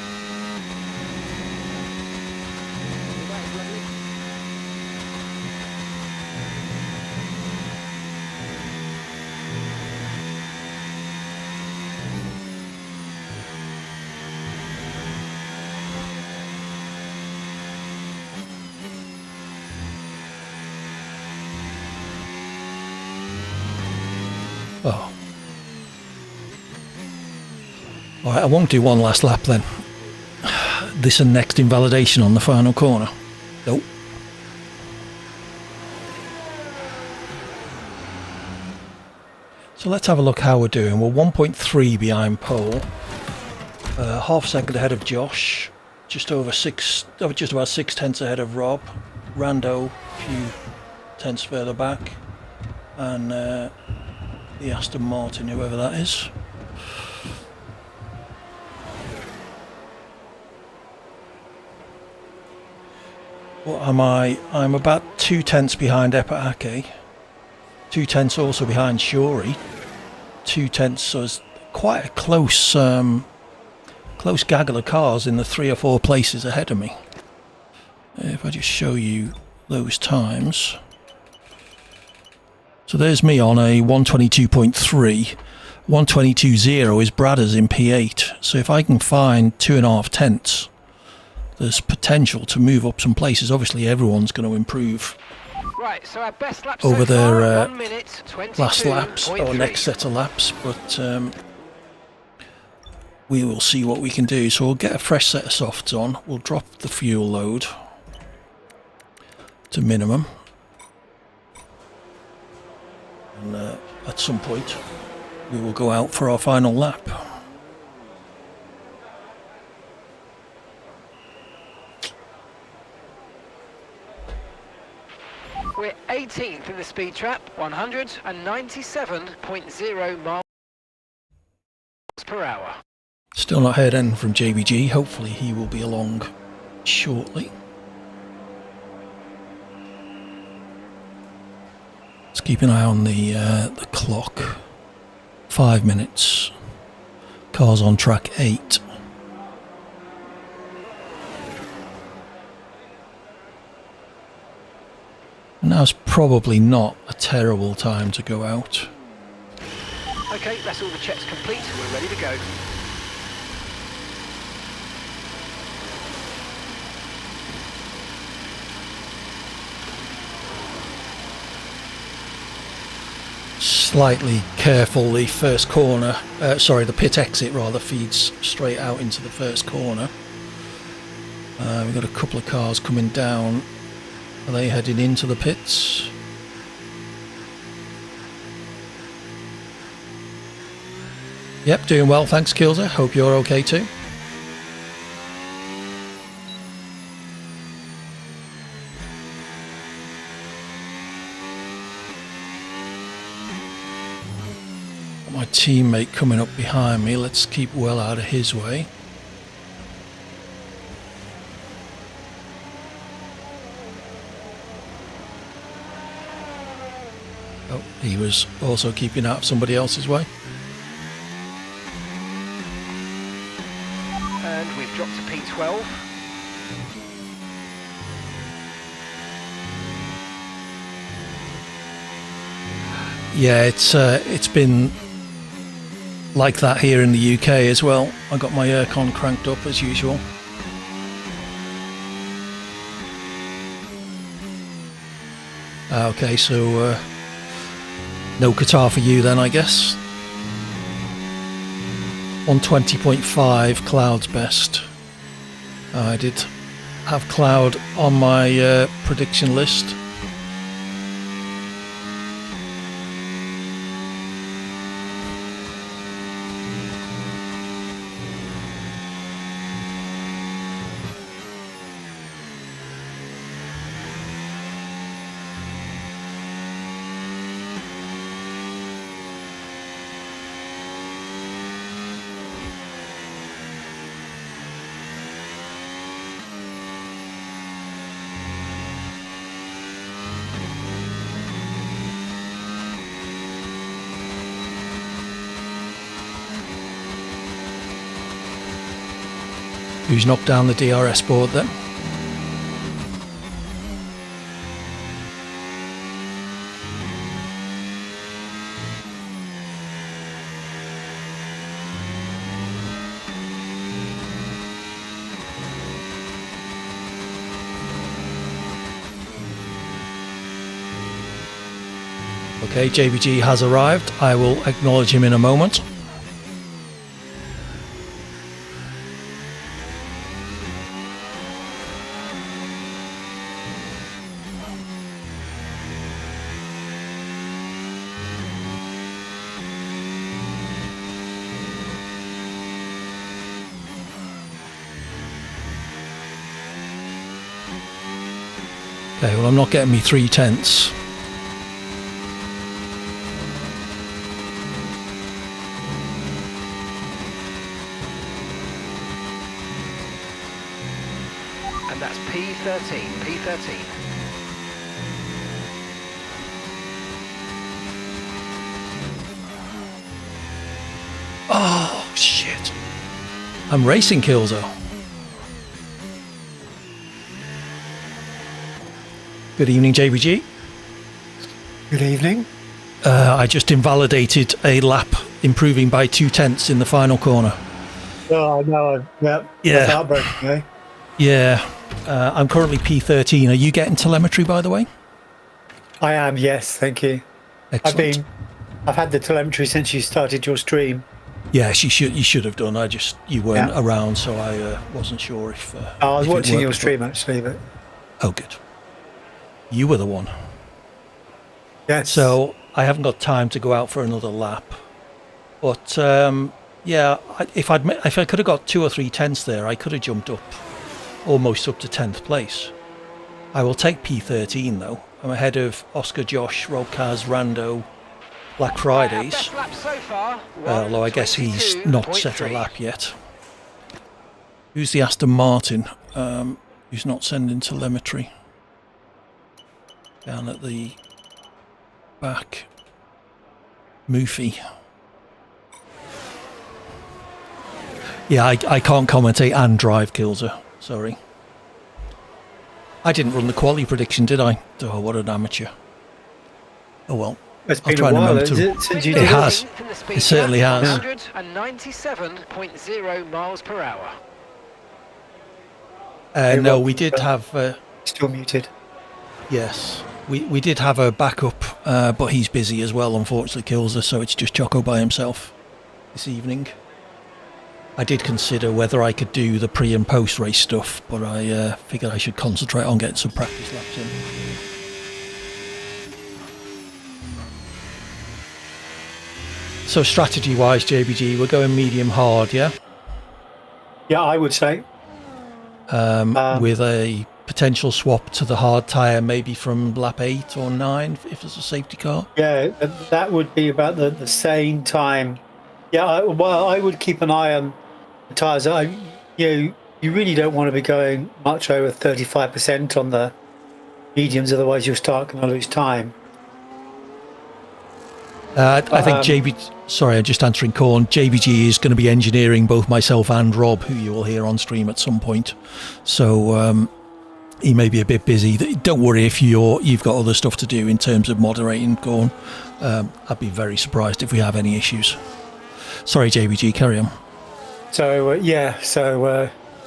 Lovely. Oh. Alright, I won't do one last lap then. This and next invalidation on the final corner. Nope. So let's have a look how we're doing. We're 1.3 behind pole. Half second ahead of Josh. Just about 6 tenths ahead of Rob. Rando, a few tenths further back. And the Aston Martin, whoever that is. What am I? I'm about 2 tenths behind Epatake. 2 tenths also behind Shuri. 2 tenths, so it's quite a close gaggle of cars in the 3 or 4 places ahead of me. If I just show you those times. So there's me on a 122.3. 122.0 is Bradders in P8. So if I can find 2.5 tenths, there's potential to move up some places. Obviously everyone's going to improve Right, so our best lap over so their far, 1 minute, last laps or 22.3. next set of laps, but we will see what we can do. So we'll get a fresh set of softs on. We'll drop the fuel load to minimum, and at some point we will go out for our final lap. We're 18th in the speed trap, 197.0 miles per hour. Still not heard anything from JBG. Hopefully he will be along shortly. Let's keep an eye on the clock. 5 minutes. Cars on track 8. Now's probably not a terrible time to go out. Okay, that's all the checks complete. We're ready to go. Slightly careful, the first corner, the pit exit rather, feeds straight out into the first corner. We've got a couple of cars coming down. Are they heading into the pits? Yep, doing well, thanks Kilzer. Hope you're okay too. My teammate coming up behind me, let's keep well out of his way. Oh, he was also keeping out of somebody else's way. And we've dropped to P12. Yeah, it's been like that here in the UK as well. I got my aircon cranked up as usual. Okay, so no Qatar for you then, I guess. 120.5, cloud's best. I did have cloud on my prediction list. Who's knocked down the DRS board then? Okay, JBG has arrived. I will acknowledge him in a moment. Okay, well, I'm not getting me 3/10. And that's P13, P13. Oh, shit. I'm racing Kilzo. Good evening, JBG. Good evening. I just invalidated a lap, improving by 2/10 in the final corner. Oh, I know. Yeah. Yeah. That's heartbreaking, eh? Yeah, I'm currently P13. Are you getting telemetry, by the way? I am, yes, thank you. Excellent. I've had the telemetry since you started your stream. Yes, you should have done. You weren't around, so I wasn't sure if. I was if it watching worked, your but- stream actually, but Oh, good. You were the one. yes. So I haven't got time to go out for another lap, but yeah, if I could have got 2 or 3/10 there, I could have jumped up, almost up to 10th place. I will take P13 though. I'm ahead of Oscar, Josh, Rob Kaz, Rando, Black Fridays. Best lap so far. Although I guess he's not set a 1:22.3. lap yet. Who's the Aston Martin? Who's not sending telemetry? Down at the back. Moofy. Yeah, I can't commentate and drive Kilzer. Sorry. I didn't run the quality prediction, did I? Oh, what an amateur. Oh well. It's I'll been try a and while, remember is to- it, since you It did has. In the speed It certainly gap, has. 197.0 miles per hour. No, we did have... Still muted. yes, we did have a backup, but he's busy as well, unfortunately, Kilzer, so it's just Choco by himself this evening. I did consider whether I could do the pre and post race stuff, but I figured I should concentrate on getting some practice laps in. So strategy wise, JBG, we're going medium hard, yeah? Yeah, I would say. With a potential swap to the hard tyre maybe from lap 8 or 9 if there's a safety car. Yeah, that would be about the same time. Yeah, I would keep an eye on the tyres. You really don't want to be going much over 35% on the mediums, otherwise you'll start going to lose time. I think sorry, I'm just answering Corn. JBG is going to be engineering both myself and Rob, who you will hear on stream at some point. So he may be a bit busy. Don't worry if you've got other stuff to do in terms of moderating, Corn. I'd be very surprised if we have any issues. Sorry, JBG, carry on. So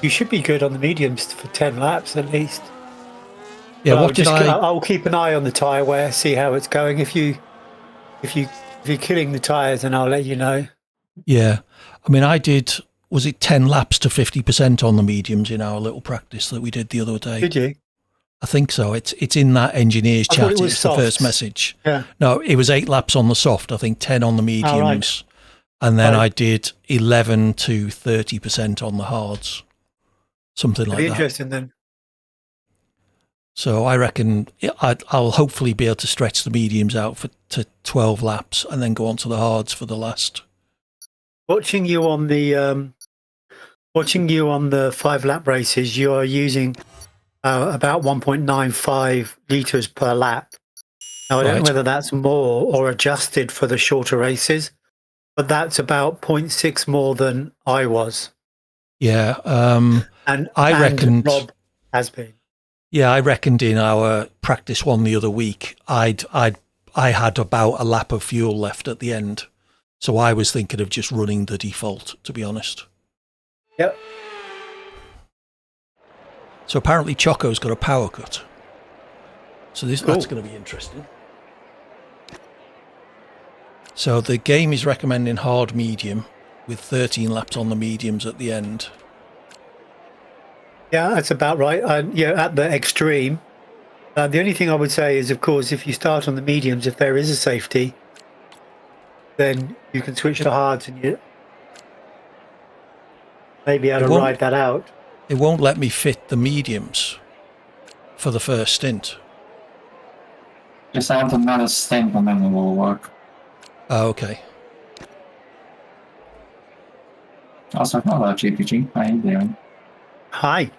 you should be good on the mediums for 10 laps at least. Yeah, But I'll keep an eye on the tyre wear, see how it's going. If you're killing the tyres, then I'll let you know. Yeah, I mean, was it 10 laps to 50% on the mediums in our little practice that we did the other day? Did you? I think so. It's in that engineer's I thought chat. it was It's the first softs. message. Yeah. No, it was 8 laps on the soft. I think 10 on the mediums, right. and then Right. I did 11 to 30% on the hards, something It'll like be that. interesting then. So I reckon I'll hopefully be able to stretch the mediums out to 12 laps and then go on to the hards for the last. Watching you on the 5-lap races, you are using about 1.95 litres per lap. Now, I don't know Right. whether that's more or adjusted for the shorter races, but that's about 0.6 more than I was. Yeah, And I reckoned- Rob has been. yeah, I reckoned in our practice one the other week, I had about a lap of fuel left at the end, so I was thinking of just running the default, to be honest. Yep. So apparently Choco's got a power cut. So that's Cool. going to be interesting. So the game is recommending hard medium with 13 laps on the mediums at the end. Yeah, that's about right. At the extreme. The only thing I would say is, of course, if you start on the mediums, if there is a safety, then you can switch to hards and you may be able to ride that out. It won't let me fit the mediums for the first stint. Just add another stint and then it will work. Oh, okay. Also, hello, GPG. How are you doing? Hi.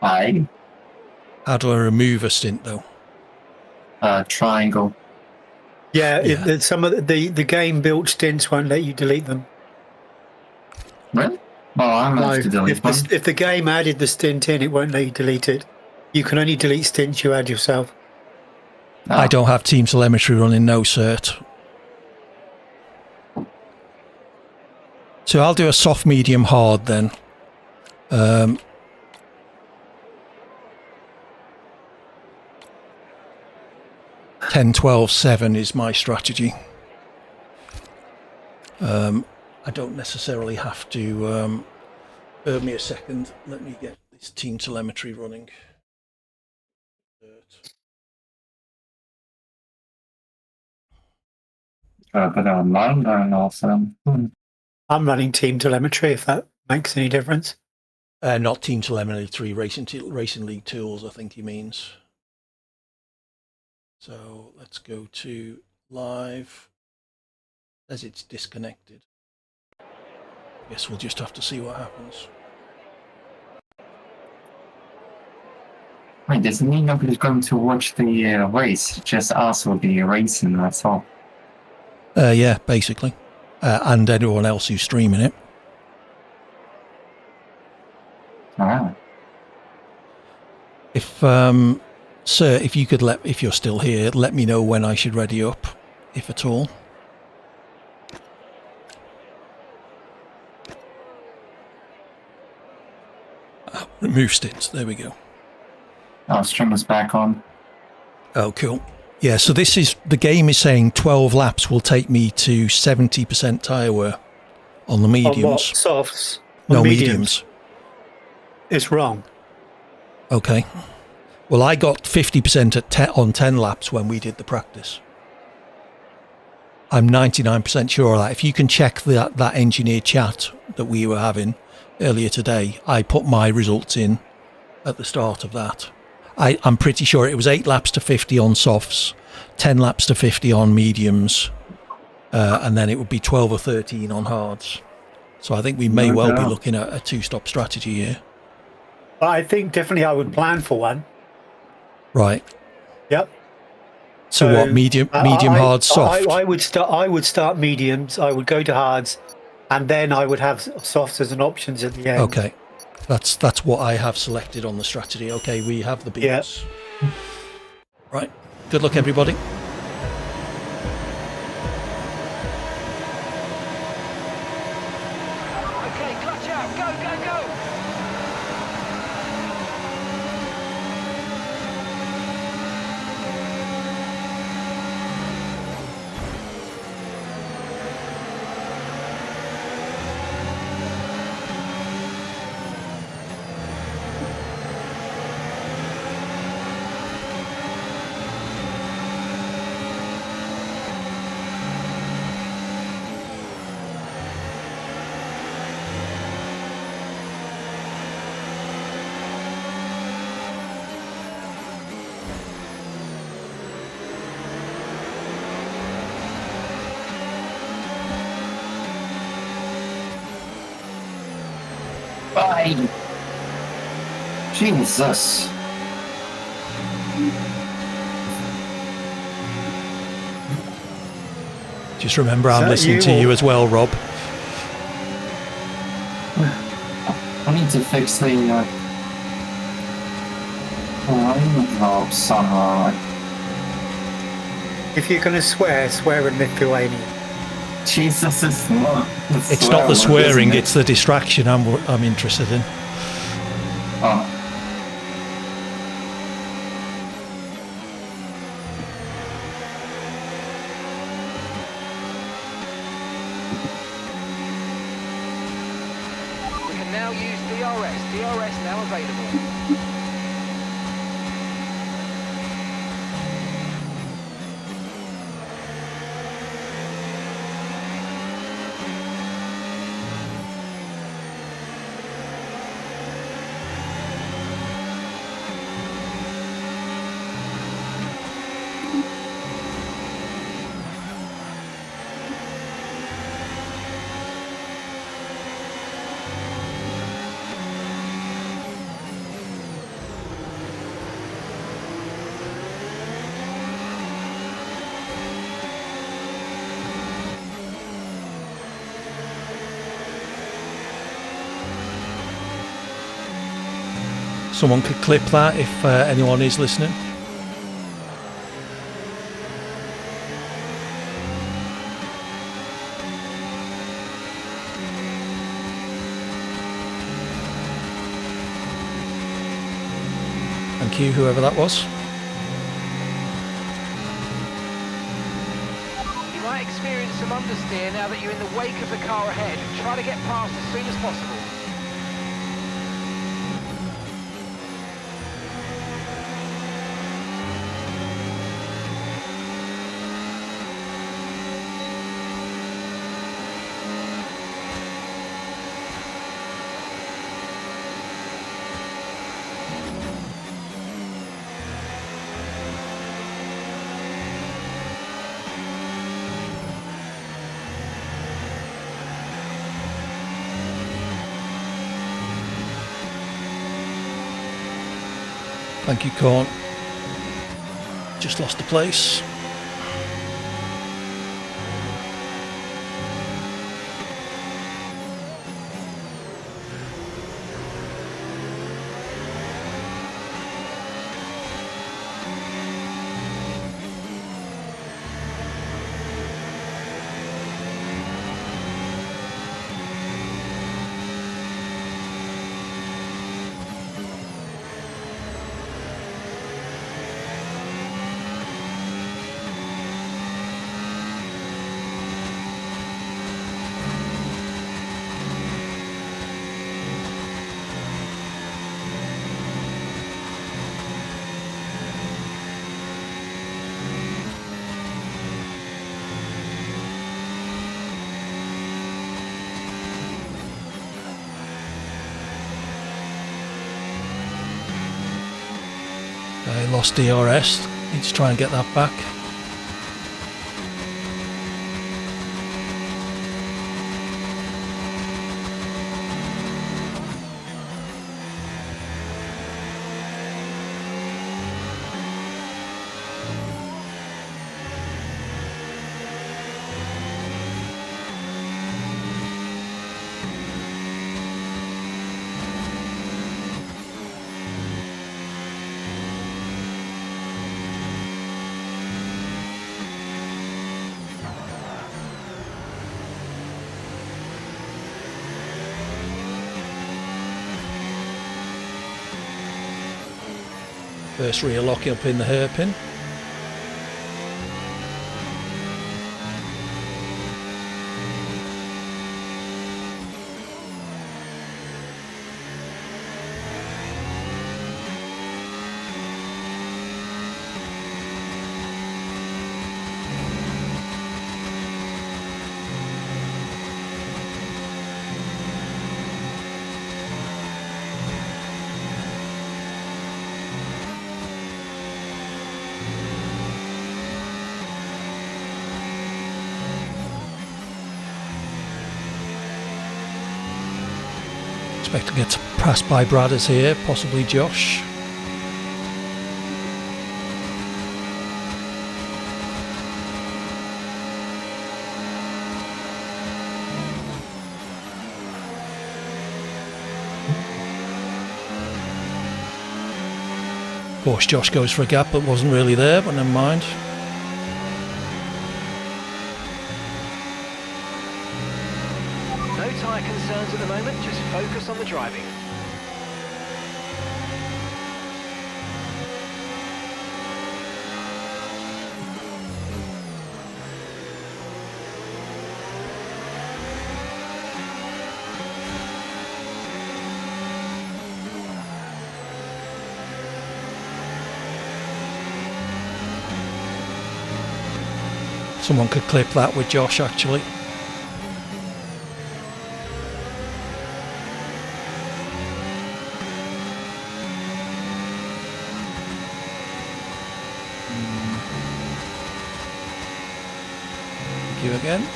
Hi. How do I remove a stint, though? Triangle. Yeah. Some of the game built stints won't let you delete them. Really? Well, I'm going to have to delete them. If the game added the stint in, it won't let you delete it. You can only delete stints you add yourself. Oh. I don't have team telemetry running, no cert. So I'll do a soft, medium, hard then. 10, 12, 7 is my strategy. I don't necessarily have to... bear me a second. Let me get this team telemetry running. But online and also. I'm running team telemetry, if that makes any difference. Not team telemetry, racing league tools, I think he means. So let's go to live. As it's disconnected. Guess we'll just have to see what happens. Wait, does it mean nobody's going to watch the race? Just us will be racing, that's all. Yeah, basically. And anyone else who's streaming it. Ah. If, sir, if you could if you're still here, let me know when I should ready up, if at all. Remove stints, there we go. Our streamer's back on. Oh, cool. Yeah, so this is, the game is saying 12 laps will take me to 70% tyre wear on the mediums. On what? Softs? No, mediums. It's wrong. Okay. Well, I got 50% on 10 laps when we did the practice. I'm 99% sure of that. If you can check that engineer chat that we were having earlier today, I put my results in at the start of that. I'm pretty sure it was 8 laps to 50 on softs, 10 laps to 50 on mediums, and then it would be 12 or 13 on hards. So I think we may well be looking at a 2-stop strategy here. But I think definitely I would plan for one. Right. Yep. So what, medium, hard, soft? I would start mediums, I would go to hards, and then I would have softs as an options at the end. Okay. That's what I have selected on the strategy. Okay, we have the beats. Yeah. Right. Good luck, everybody. Okay, clutch out. Go, go, go. Bye. Jesus. Just remember, I'm listening to you as well, Rob. I need to fix the alignment knob somehow. If you're going to swear in Lithuanian. Jesus, it's not. It's not the swearing; it's the distraction I'm interested in. Oh. We can now use DRS. DRS now available. Someone could clip that if anyone is listening. Thank you, whoever that was. You might experience some understeer now that you're in the wake of the car ahead. Try to get past as soon as possible. Thank you, Corn. Just lost the place. I lost DRS. Need to try and get that back. First rear lock up in the hairpin. Expect to get passed by Bradders here, possibly Josh. Of course, Josh goes for a gap but wasn't really there, but never mind. No tyre concerns at the moment, just focus on the driving. Someone could clip that with Josh, actually. Thank you again.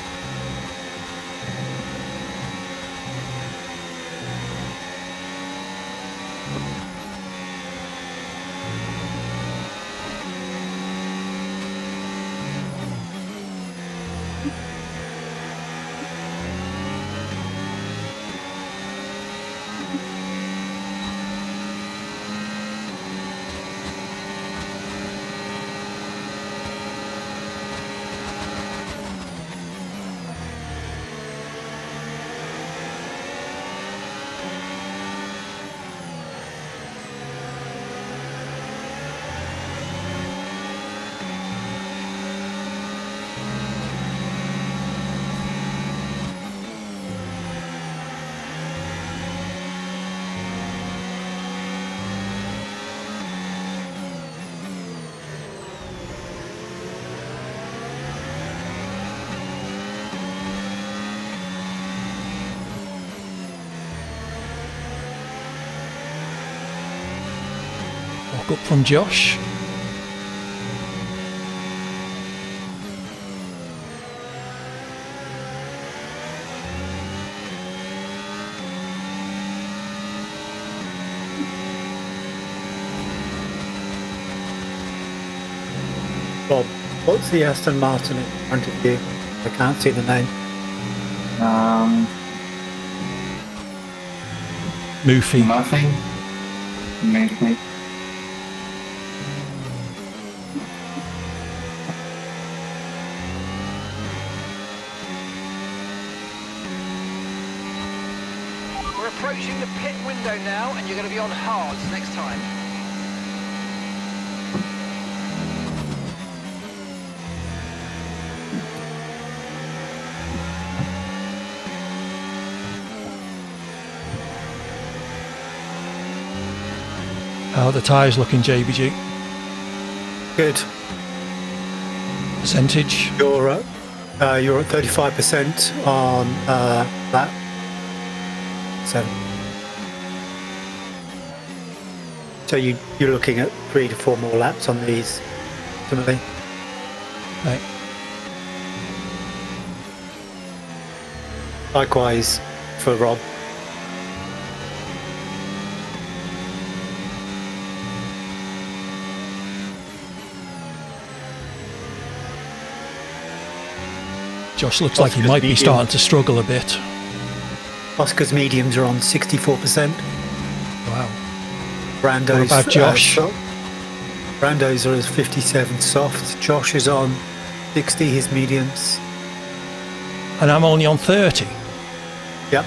Walk up from Josh. Rob, what's the Aston Martin in front of you? I can't see the name. Moofy. Nothing. Maybe. We're approaching the pit window now, and you're going to be on hards next time. How are the tyres looking, JBG? Good. Percentage? You're at 35% on lap 7. So you're looking at 3 to 4 more laps on these, ultimately. Right. Likewise for Rob. Josh looks like he Oscar's might be medium. starting to struggle a bit. Oscar's mediums are on 64%. Wow. Brando's What about Josh? Brando's are 57 soft. Josh is on 60, his mediums. And I'm only on 30. Yep,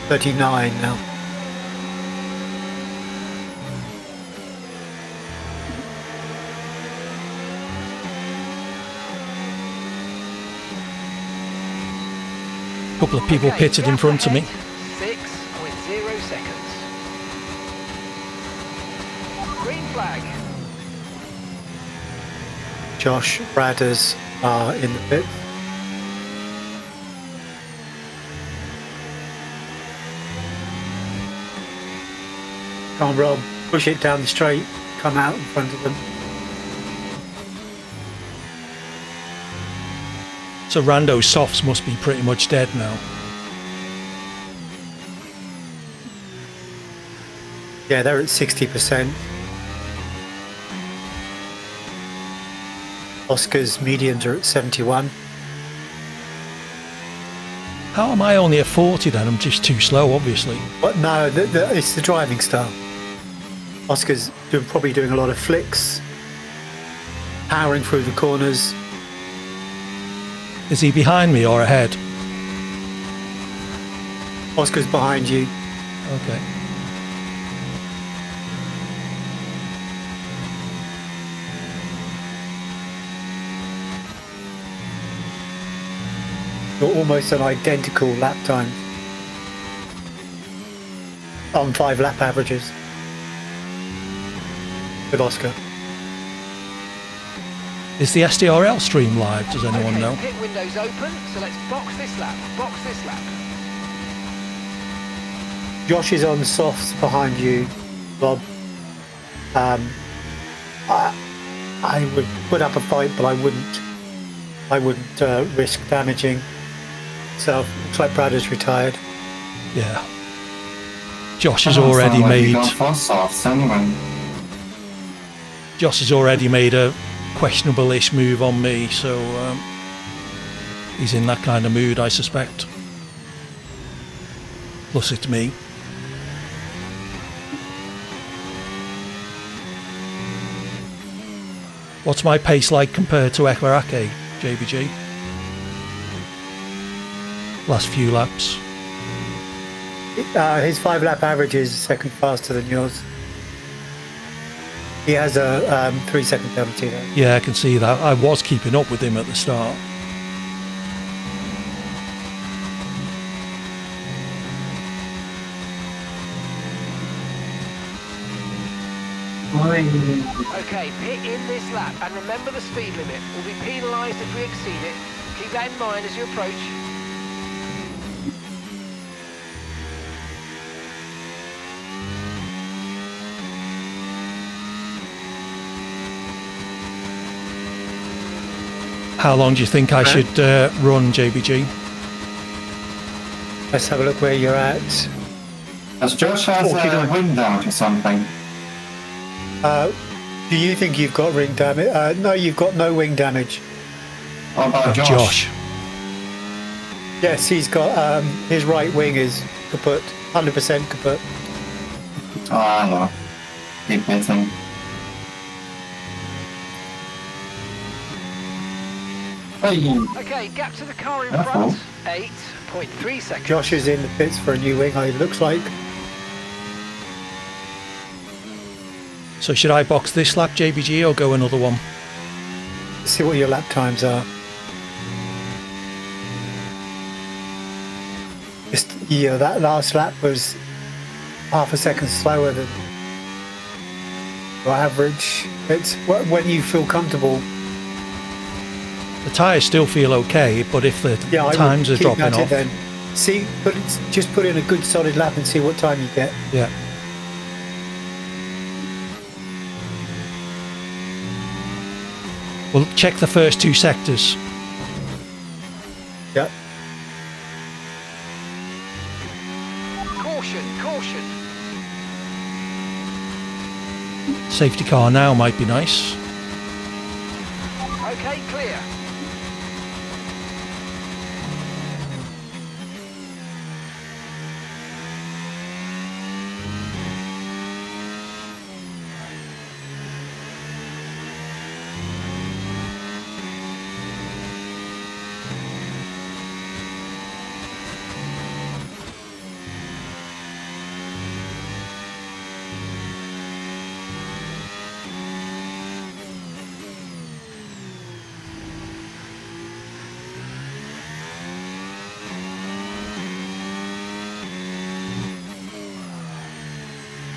39 now. A couple of people pitted in front of me. 6.0 seconds. Green flag. Josh Bradders are in the pit. Come on, Rob, push it down the straight, come out in front of them. So Rando's softs must be pretty much dead now. Yeah, they're at 60%. Oscar's mediums are at 71. How am I only at 40 then? I'm just too slow, obviously. But no, it's the driving style. Oscar's probably doing a lot of flicks, powering through the corners. Is he behind me or ahead? Oscar's behind you. Okay. You're almost an identical lap time on 5 lap averages with Oscar. Is the SDRL stream live? Does anyone Okay, know? pit window's open, so let's box this lap. Box this lap. Josh is on softs behind you, Bob. I would put up a fight, but I wouldn't risk damaging. So looks like Brad is retired. Yeah. Josh has already made. Josh has already made a questionable-ish move on me, so he's in that kind of mood, I suspect. Plus, it's me. What's my pace like compared to Ekarake, JBG? Last few laps. His 5-lap average is a second faster than yours. He has a 3-second penalty though. Yeah, I can see that. I was keeping up with him at the start. Okay, pit in this lap, and remember the speed limit. We'll be penalised if we exceed it. Keep that in mind as you approach. How long do you think I should run, JBG? Let's have a look where you're at. Does Josh has a wind out or something? Do you think you've got ring damage? No, you've got no wing damage. What about Josh. Yes, he's got his right wing is kaput, 100% kaput. Ah, no. Keep missing. Okay, gap to the car in front, 8.3 seconds. Josh is in the pits for a new wing, it looks like. So should I box this lap, JBG, or go another one? See what your lap times are. Just, yeah, that last lap was half a second slower than your average. It's when you feel comfortable. The tyres still feel okay, but if the times are dropping off... Then. See, just put in a good solid lap and see what time you get. Yeah. We'll check the first 2 sectors. Yep. Caution, caution. Safety car now might be nice. Okay, clear.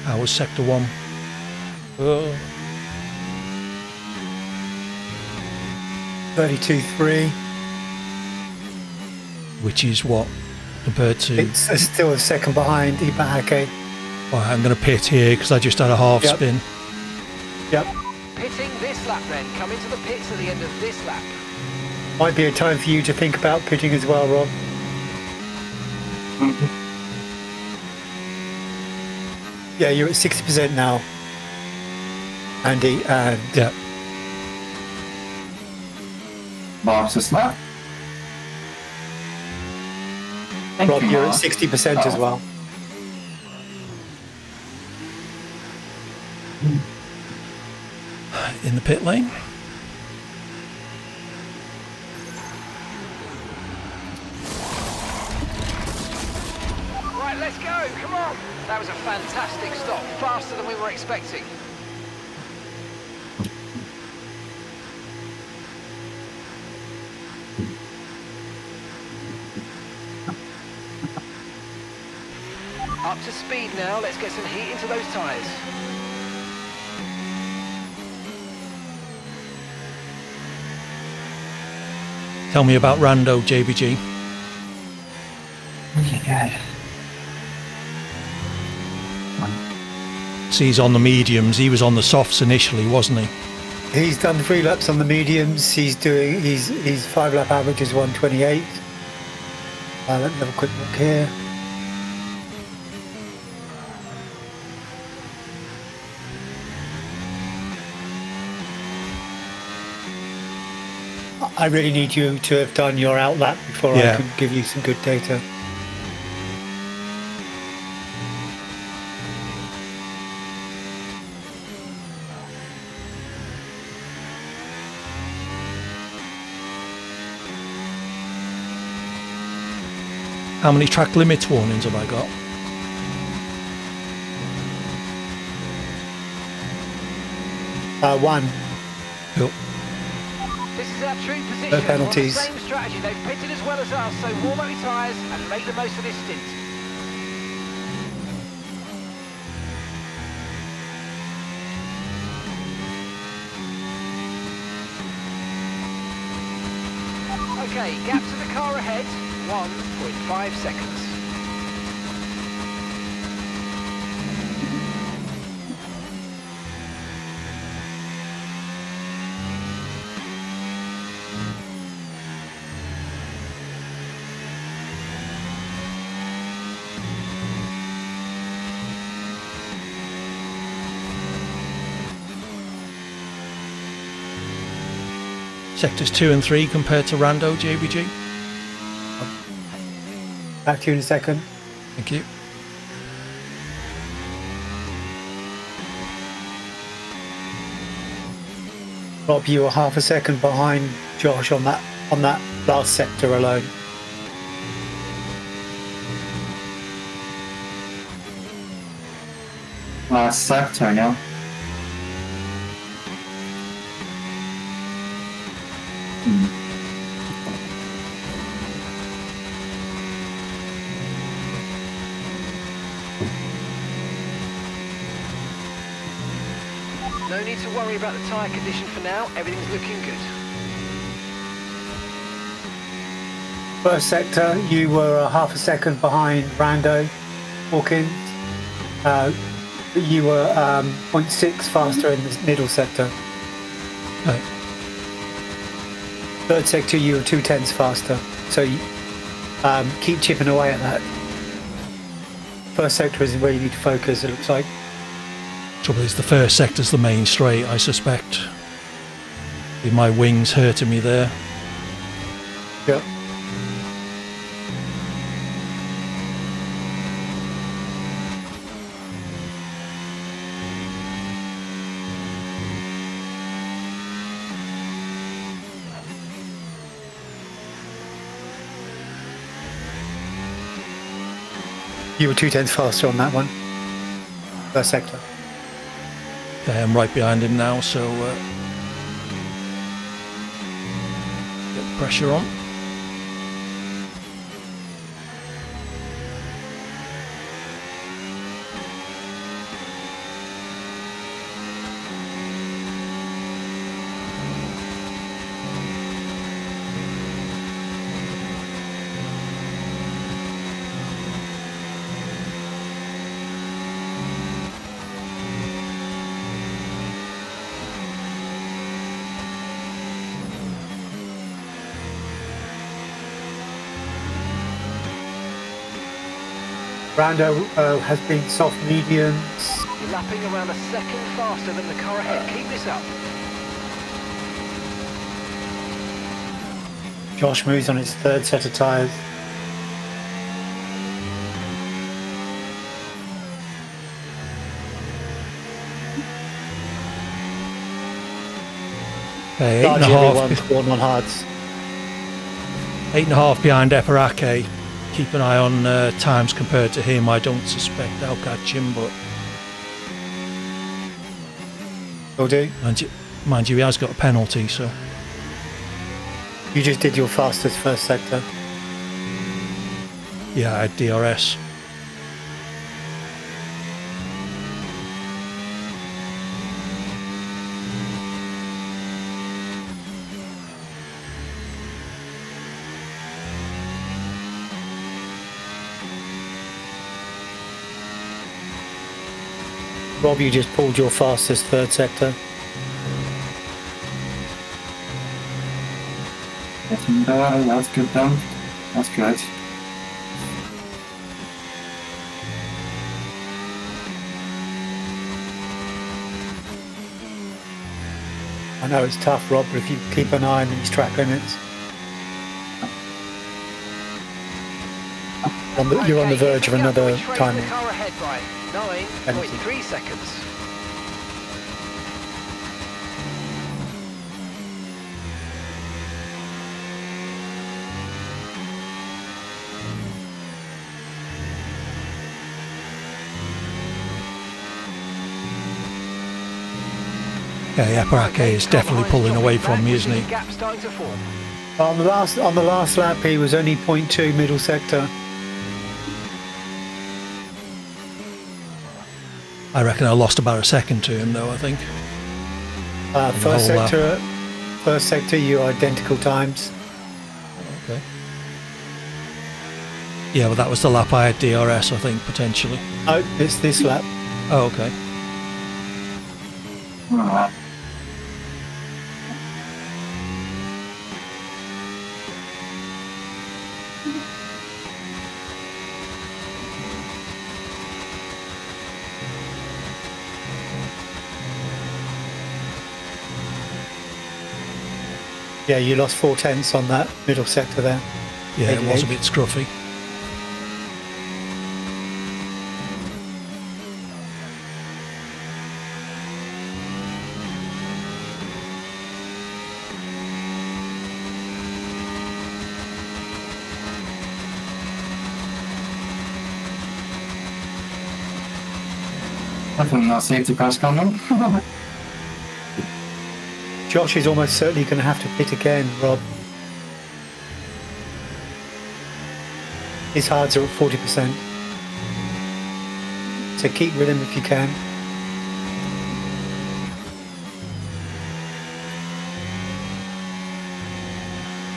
That was sector 1. 32.3. Which is what compared to... It's still a second behind Ibahake. Well, I'm going to pit here because I just had a half spin. Yep. Pitting this lap then. Come into the pits at the end of this lap. Might be a time for you to think about pitting as well, Rob. Yeah, you're at 60% now, Andy, and Yeah. Mark's a slap. Rob, you're at 60% as well. In the pit lane. Right, let's go. Come on. That was a fantastic stop. Faster than we were expecting. Up to speed now. Let's get some heat into those tyres. Tell me about Rando, JBG. Yeah. See, he's on the mediums. He was on the softs initially, wasn't he? He's done 3 laps on the mediums. His 5-lap average is 128. Let me have a quick look here. I really need you to have done your outlap before I can give you some good data. How many track limits warnings have I got? One. Cool. This is our true position. No penalties. On the same strategy. They've pitted as well as us, so warm up your tyres and make the most of this stint. Okay, gap to the car ahead, 1.5 seconds. Sectors 2 and 3 compared to Rando, JBG. Back to you in a second. Thank you. Rob, you were half a second behind Josh on that last sector alone. Last sector now. No need to worry about the tyre condition for now, everything's looking good. First sector, you were half a second behind Rando, Hawkins. You were 0.6 faster in the middle sector. Right. Third sector, you were 0.2 faster. So you, keep chipping away at that. First sector is where you need to focus, it looks like. Trouble is, the first sector's the main straight, I suspect. With my wings hurting me there. Yep. You were 0.2 faster on that one. First sector. Okay, I'm right behind him now, so get the pressure on. Rando has been soft mediums. You're lapping around a second faster than the car ahead. Keep this up. Josh moves on his third set of tyres. Okay, Largely everyone's worn on hards. 8.5 behind Eparake. Keep an eye on times compared to him. I don't suspect I'll catch him, but Will do. mind you, he has got a penalty, so You just did your fastest first sector. yeah, I had DRS. Rob, you just pulled your fastest third sector. Getting there, that's good then. That's good. I know it's tough, Rob, but if you keep an eye on these track limits, you're on the verge of another time. The car ahead by 9.3 seconds. Yeah, Aparake is definitely pulling away from me, isn't he? Gap starting to form. On the last lap, he was only 0.2 middle sector. I reckon I lost about a second to him, though, I think. First sector, you identical times. Okay. Yeah, well, that was the lap I had DRS, I think, potentially. Oh, it's this lap. Oh, okay. Yeah, you lost 4/10 on that middle sector there. Yeah, it was a 88. bit scruffy. I think that safety car's coming. Josh is almost certainly going to have to pit again, Rob. His hards are at 40%. So keep with him if you can.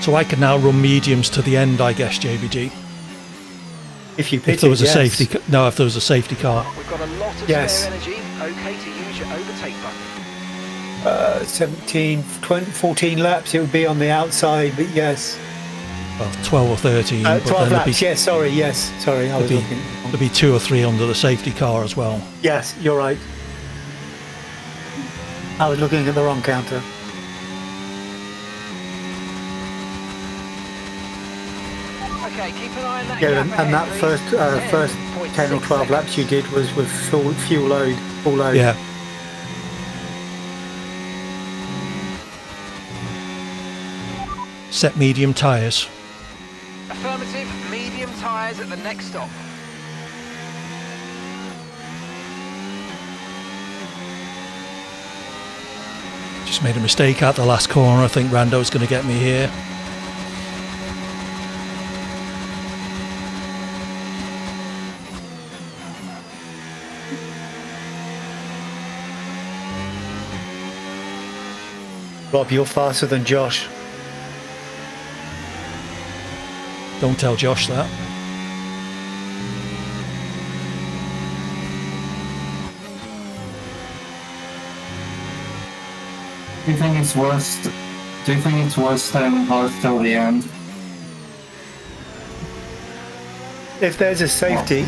So I can now run mediums to the end, I guess, JBG. If you pit If there was a yes. safety, no, if there was a safety car. We've got a lot of Yes. spare energy. Okay to use your overtake button. 17, 20, 14 laps, it would be on the outside, but yes. Well, 12 or 13. but 12 then laps, yes, sorry, I was looking. there'd be 2 or 3 under the safety car as well. Yes, you're right. I was looking at the wrong counter. Okay, keep an eye on that Yeah, gap and ahead, that please. first 10 or 12 laps you did was with full load, full load. Yeah. Set medium tyres. Affirmative, medium tyres at the next stop. Just made a mistake at the last corner. I think Rando's going to get me here. Rob, you're faster than Josh. Don't tell Josh that. Do you think it's worth? Do you think it's worth staying hard till the end? If there's a safety,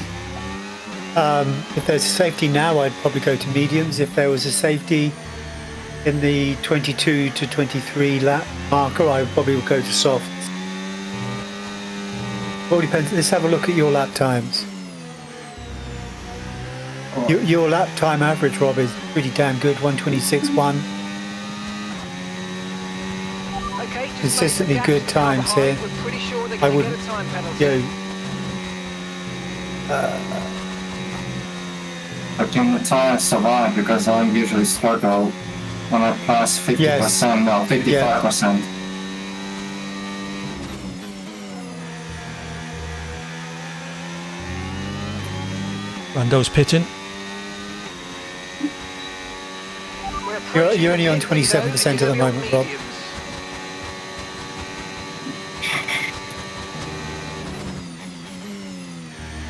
now, I'd probably go to mediums. If there was a safety in the 22 to 23 lap marker, I probably would go to soft. All depends. Let's have a look at your lap times. Your lap time average, Rob, is pretty damn good. 126.1. Okay, just Consistently make the good gaps car times behind. here. We're pretty sure they're I going to would, get a time penalty. you know, But can the tires survive? Because I usually struggle when I pass 50%, no, 55%. Rando's pitting. You're only on 27% at the moment, Rob.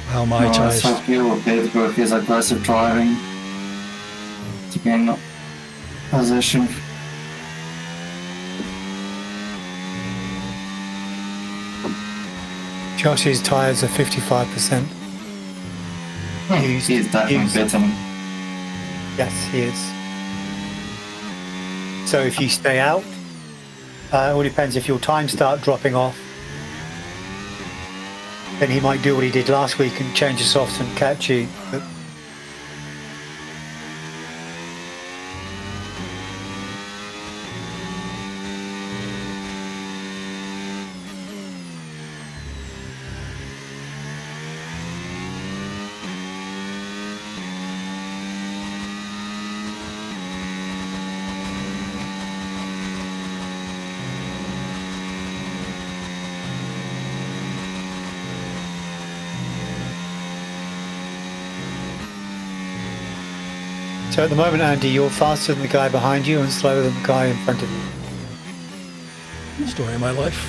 How my No, tyres. it's so few a bit with his aggressive driving. in position. Josh's tyres are 55%. Used. He's definitely bitten. Yes, he is. So if you stay out, it all depends. If your times start dropping off, then he might do what he did last week and change the softs and catch you. But so at the moment, Andy, you're faster than the guy behind you and slower than the guy in front of you. Story of my life.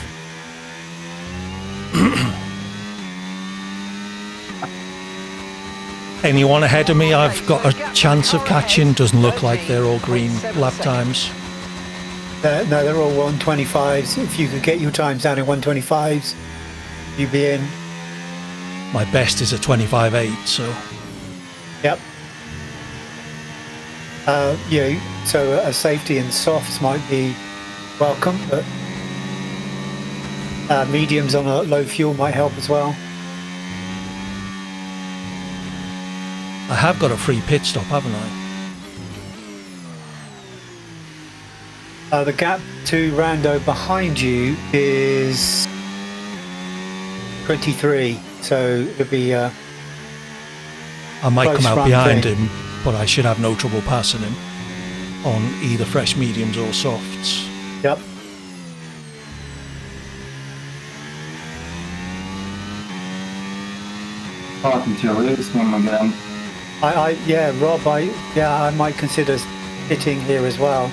Anyone ahead of me I've got a chance of catching. Doesn't look like they're all green lap times. No, they're all 125s. If you could get your times down in 125s, you'd be in. My best is a 25.8, so Yep. Yeah, so a safety and softs might be welcome, but mediums on a low fuel might help as well. I have got a free pit stop, haven't I? The gap to Rando behind you is 23, so it'll be I might close come out run behind thing. him, but I should have no trouble passing him on either fresh mediums or softs. Yep. Talking to lose him again. Yeah, Rob, I might consider hitting here as well.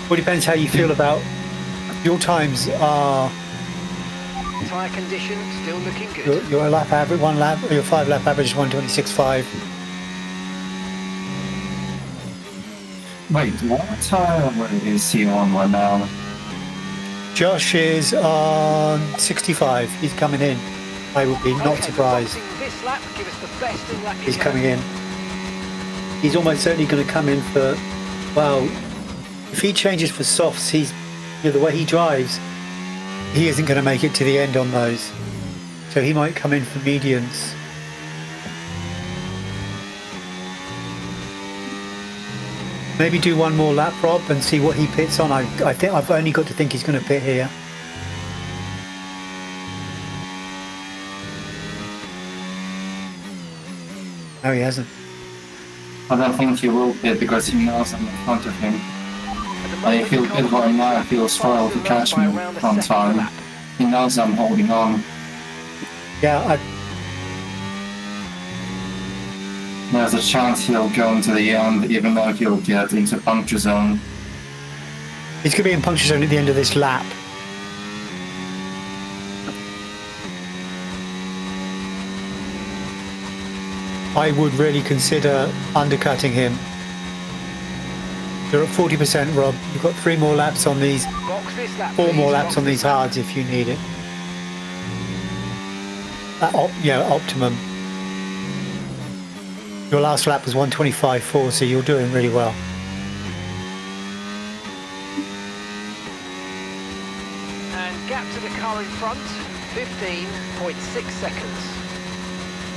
Well, depends how you feel about your times are. Tyre condition still looking good. Your lap average, your 5 lap average is 126.5. Wait, what tire is he on right now? Josh is on 65. He's coming in. I would be not Okay, surprised. boxing this lap, give us the best in lap you He's can. coming in. He's almost certainly going to come in for. Well, if he changes for softs, the way he drives, he isn't going to make it to the end on those. So he might come in for mediums. Maybe do one more lap, Rob, and see what he pits on. I think I've only got to think he's going to pit here. No, he hasn't. I don't think he will pit because he knows I'm in front of him. If he'll pit right now, he'll struggle to catch me on time. He knows I'm holding on. Yeah, There's a chance he'll go into the end, even though he'll get into puncture zone. he's going to be in puncture zone at the end of this lap. I would really consider undercutting him. You're at 40%, Rob. You've got 3 more laps on these, Box this lap, 4 more please. laps Box on this these lap. hards if you need it. Optimum. Your last lap was 125.4, so you're doing really well. And gap to the car in front, 15.6 seconds.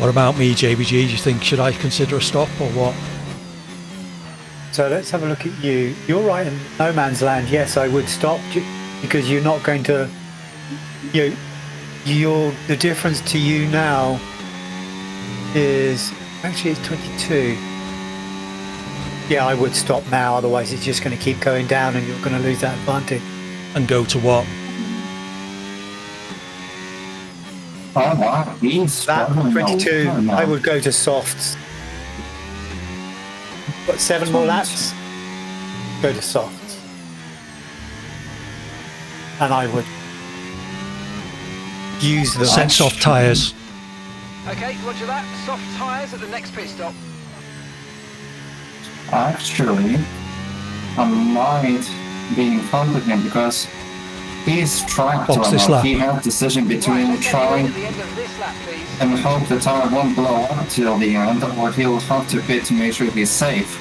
What about me, JBG? Do you think should I consider a stop or what? So let's have a look at you. You're right in no man's land. Yes, I would stop because you're not going to. The difference to you now is actually it's 22. Yeah, I would stop now. Otherwise, it's just going to keep going down, and you're going to lose that advantage. And go to what? Oh wow, he's That struggling. 22. Oh, no. I would go to softs. Got 7 more laps. Go to softs. And I would use the Set soft tyres. Okay, roger that. Soft tyres at the next pit stop. Actually, I might be in front of him because he's tracked Box on this us. lap. He had a decision between Let's get you trying in at the end of this lap, please. and hope the tire won't blow up till the end, or he'll have to pit to make sure he's safe.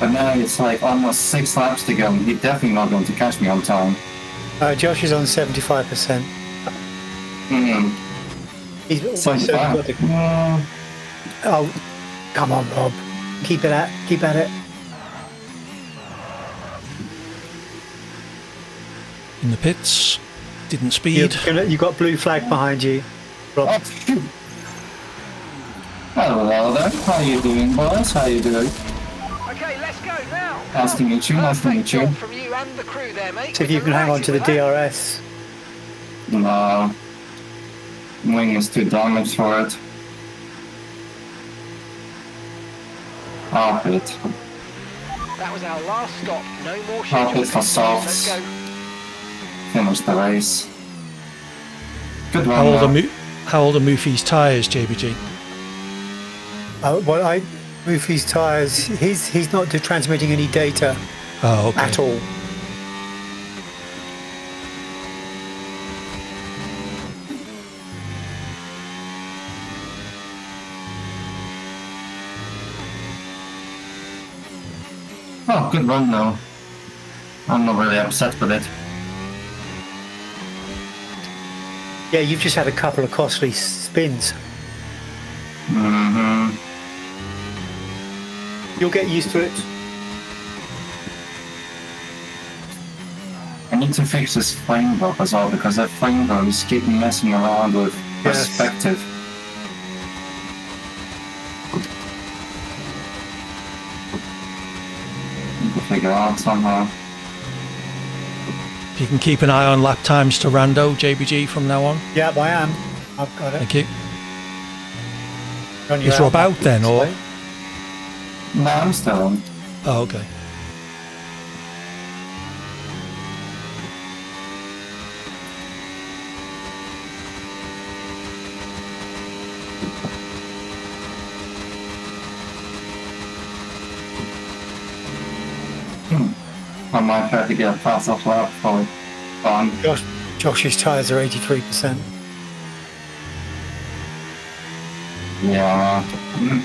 But now it's like almost 6 laps to go, and he's definitely not going to catch me on time. Josh is on 75%. He's almost certainly got the... Oh, come on, Rob. Keep at it. In the pits, didn't speed. You got blue flag behind you, Rob. Oh, shoot. Hello there. How you doing, boys? How you doing? Okay, let's go now. Nice to meet you. Nice to Perfect meet you. job from you and the crew there, mate. See if you can hang on to the DRS. No. Wing is too damaged for it. I'll hit. That was our last stop. No more I'll scheduled hit for continues. Let's softs. go. Finish the race. Good How one, old though. how old are Moofy's tyres, JBG? Well, I move his tyres. He's not transmitting any data Oh, okay. at all. Oh, good run, though. I'm not really upset with it. Yeah, you've just had a couple of costly spins. Mm-hmm. You'll get used to it. I need to fix this flame bow as well, because that flame bow is keep messing around with Yes. perspective. Need to figure out somehow. If you can keep an eye on lap times to Rando, JBG, from now on. Yeah, I am. I've got it. Thank you. On your Is Rob outback out then, or? display. No, I'm still on. Oh, okay. I might try to get a pass off lap for fun. Josh's tyres are 83%. Yeah.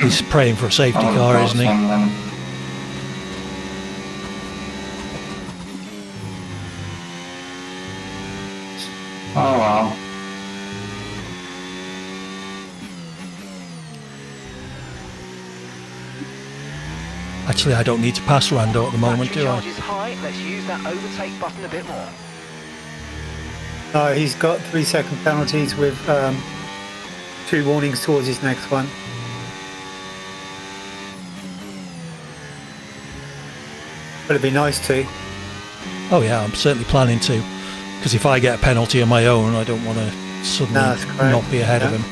He's praying for a safety I car, would've isn't he? got him then. Oh well. Actually, I don't need to pass Rando at the moment, Battery do I? charge is high. Let's use that overtake button a bit more. No, he's got 3-second penalties with 2 warnings towards his next one. But it'd be nice to. Oh yeah, I'm certainly planning to. Because if I get a penalty on my own, I don't want to suddenly No, that's correct. not be ahead of Yeah. him.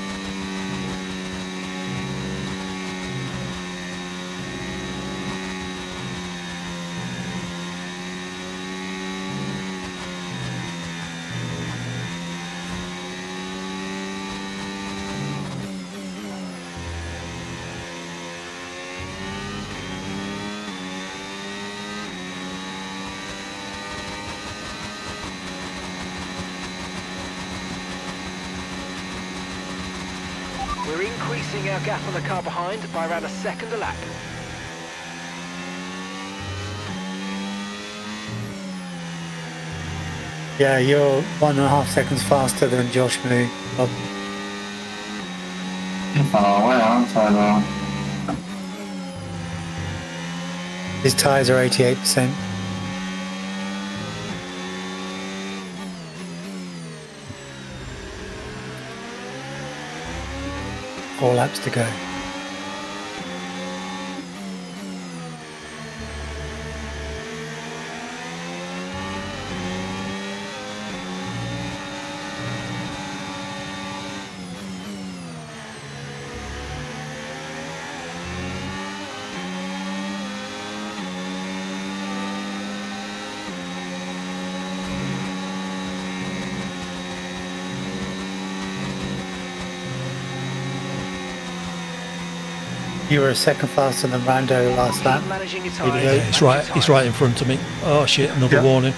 We're increasing our gap on the car behind by around a second a lap. Yeah, you're 1.5 seconds faster than Josh Moo. Rob. Far away, aren't I, though? His tyres are 88%. Four laps to go. You were a second faster than Rando last lap. Keep managing your Really tyres. good. It's right in front of me. Oh shit! Another Yeah. warning.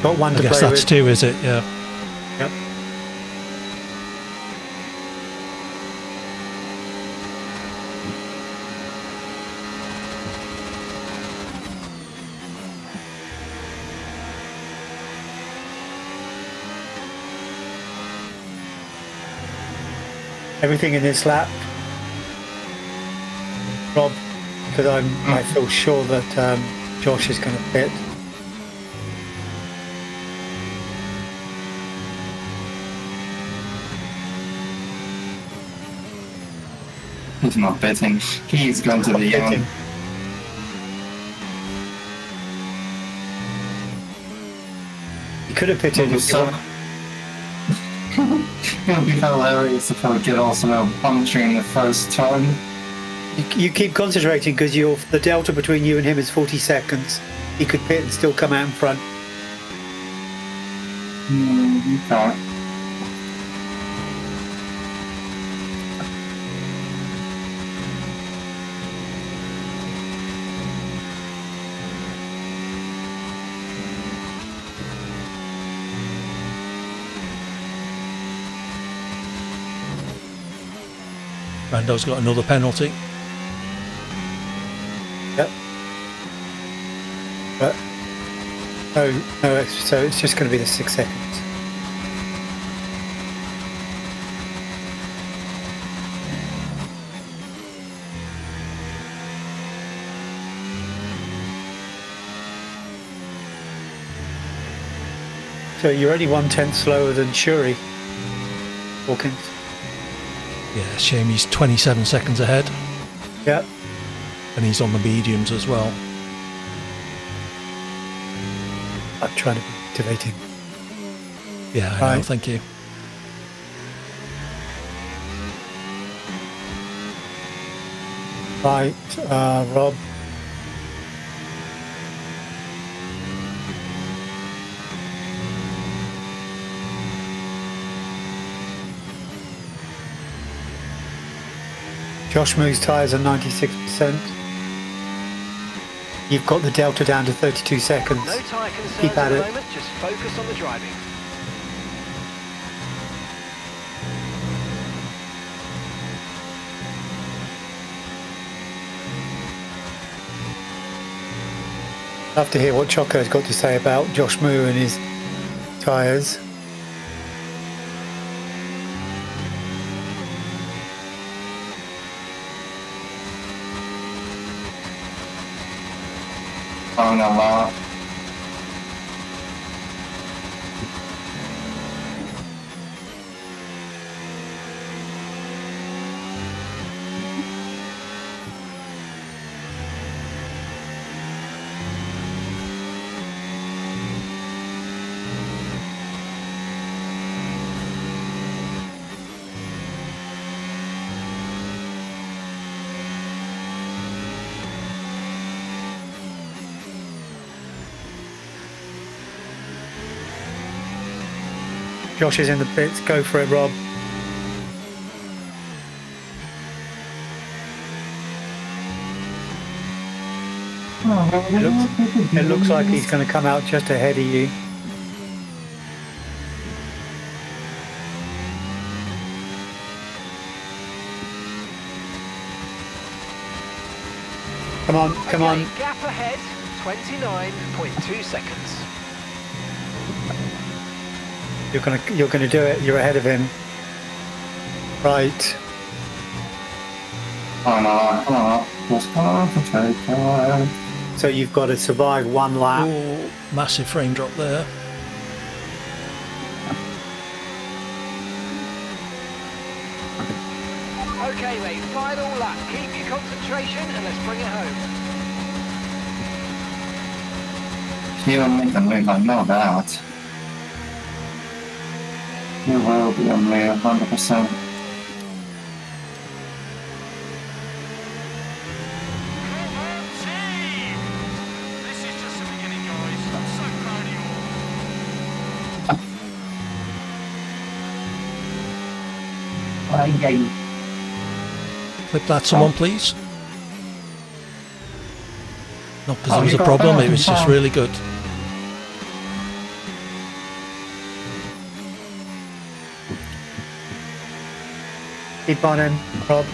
Got one I to guess play that's with. two, is it? Yeah. Yep. Everything in this lap, Rob, because I feel sure that Josh is going to pit. He's not betting. He's gone to the Pitting. end. He could have pitted if he So, wanted. it would be hilarious if I would get also puncturing the first turn. You keep concentrating because the delta between you and him is 40 seconds. He could pit and still come out in front. Okay. Rando's got another penalty. Yep. But no extra, so it's just going to be the 6 seconds. So you're only 1/10 slower than Shuri, Hawkins. Yeah, shame he's 27 seconds ahead, Yep. and he's on the mediums as well. I'm trying to be motivating. Yeah, I know. Right. Thank you. Right, Rob. Josh Moo's tyres are 96%. You've got the delta down to 32 seconds. No tyre concerns Keep at at the it. moment, just focus on the driving. Love to hear what Choco's got to say about Josh Moo and his tyres. Oh no, wow. Josh is in the pits. Go for it, Rob. It looks like he's going to come out just ahead of you. Come on, come on. Okay, gap ahead, 29.2 seconds. You're gonna do it. You're ahead of him. Right. Oh no, come on. Just concentrate. Come on. So you've got to survive one lap. Oh, massive frame drop there. Okay, mate, final lap. Keep your concentration and let's bring it home. He'll make them look, I know that. He will be on me 100%. This is just the beginning, guys. I'm so proud of you all. Clip that, someone, please. Not because there was a problem, it was just really good. Keep on him, Rob.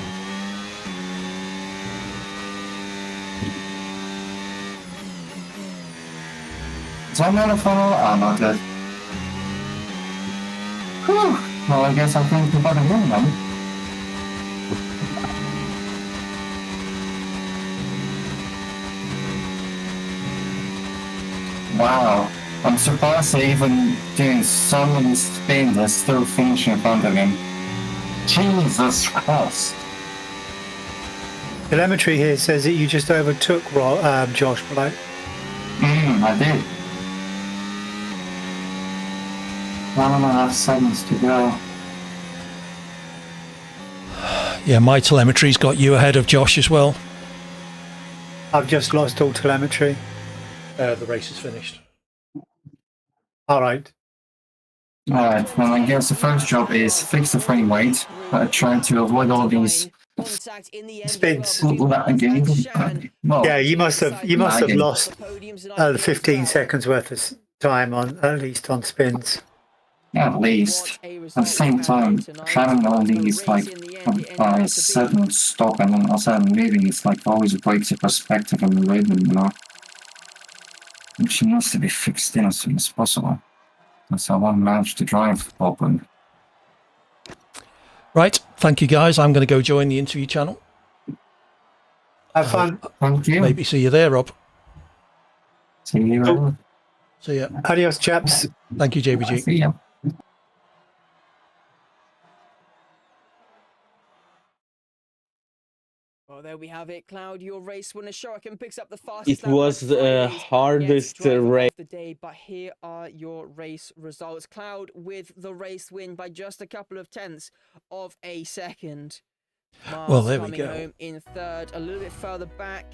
Is that another funnel? Oh, not good. Whew. Well, I guess I think the bottom room then. Wow. I'm surprised they even doing so many spins and still finishing in front of him. Jesus Christ. Telemetry here says that you just overtook Josh, right? I did. 1.5 seconds to go. Yeah, my telemetry's got you ahead of Josh as well. I've just lost all telemetry. The race is finished. All right. Alright, well I guess the first job is fix the frame weight, try to avoid all these Spins. Well, Yeah, you must have lost 15 seconds worth of time on, at least on spins. at least. At the same time, having all these like by sudden stop and then also moving, it's like always breaks the perspective of the rhythm, you know. Which needs to be fixed in as soon as possible. That's how one manage to drive properly. Right, thank you guys. I'm going to go join the interview channel. Have fun. Thank you. Maybe see you there, Rob. See you later. See ya. Adios, chaps. Thank you, JBG. See ya. Well, there we have it. Cloud, your race winner. Shuriken picks up the fastest. It was the hardest race. Of the day, but here are your race results. Cloud with the race win by just a couple of tenths of a second. Mars Well, there we coming go. home in third, a little bit further back.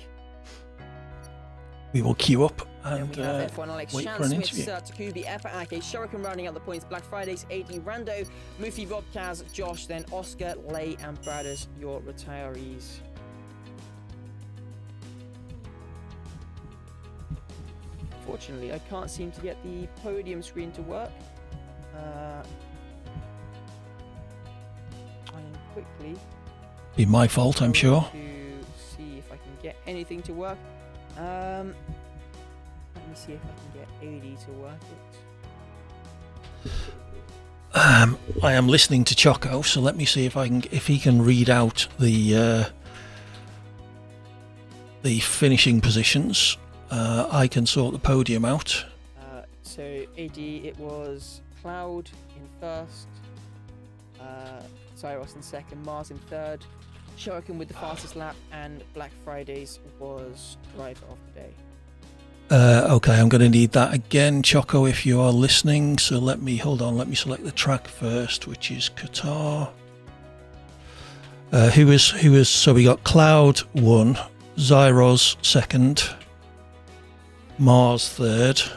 We will queue up Then and we have F1 Alex wait Chan, for an Smith, interview. Takubi, Epa, Ake, Shuriken rounding out the points. Black Fridays, AD, Rando, Mufi, Rob, Kaz, Josh, then Oscar, Lay, and Brad as your retirees. Fortunately, I can't seem to get the podium screen to work. I am quickly Be my fault, I'm sure. to see if I can get anything to work. Let me see if I can get AD to work it. I am listening to Choco, so let me see if he can read out the finishing positions. I can sort the podium out. So AD, it was Cloud in first, Zyros in second, Mars in third, Shuriken with the fastest lap, and Black Fridays was driver of the day. Okay, I'm going to need that again, Choco, if you are listening. So let me select the track first, which is Qatar. Who was? So we got Cloud 1, Zyros 2nd, Mars 3rd.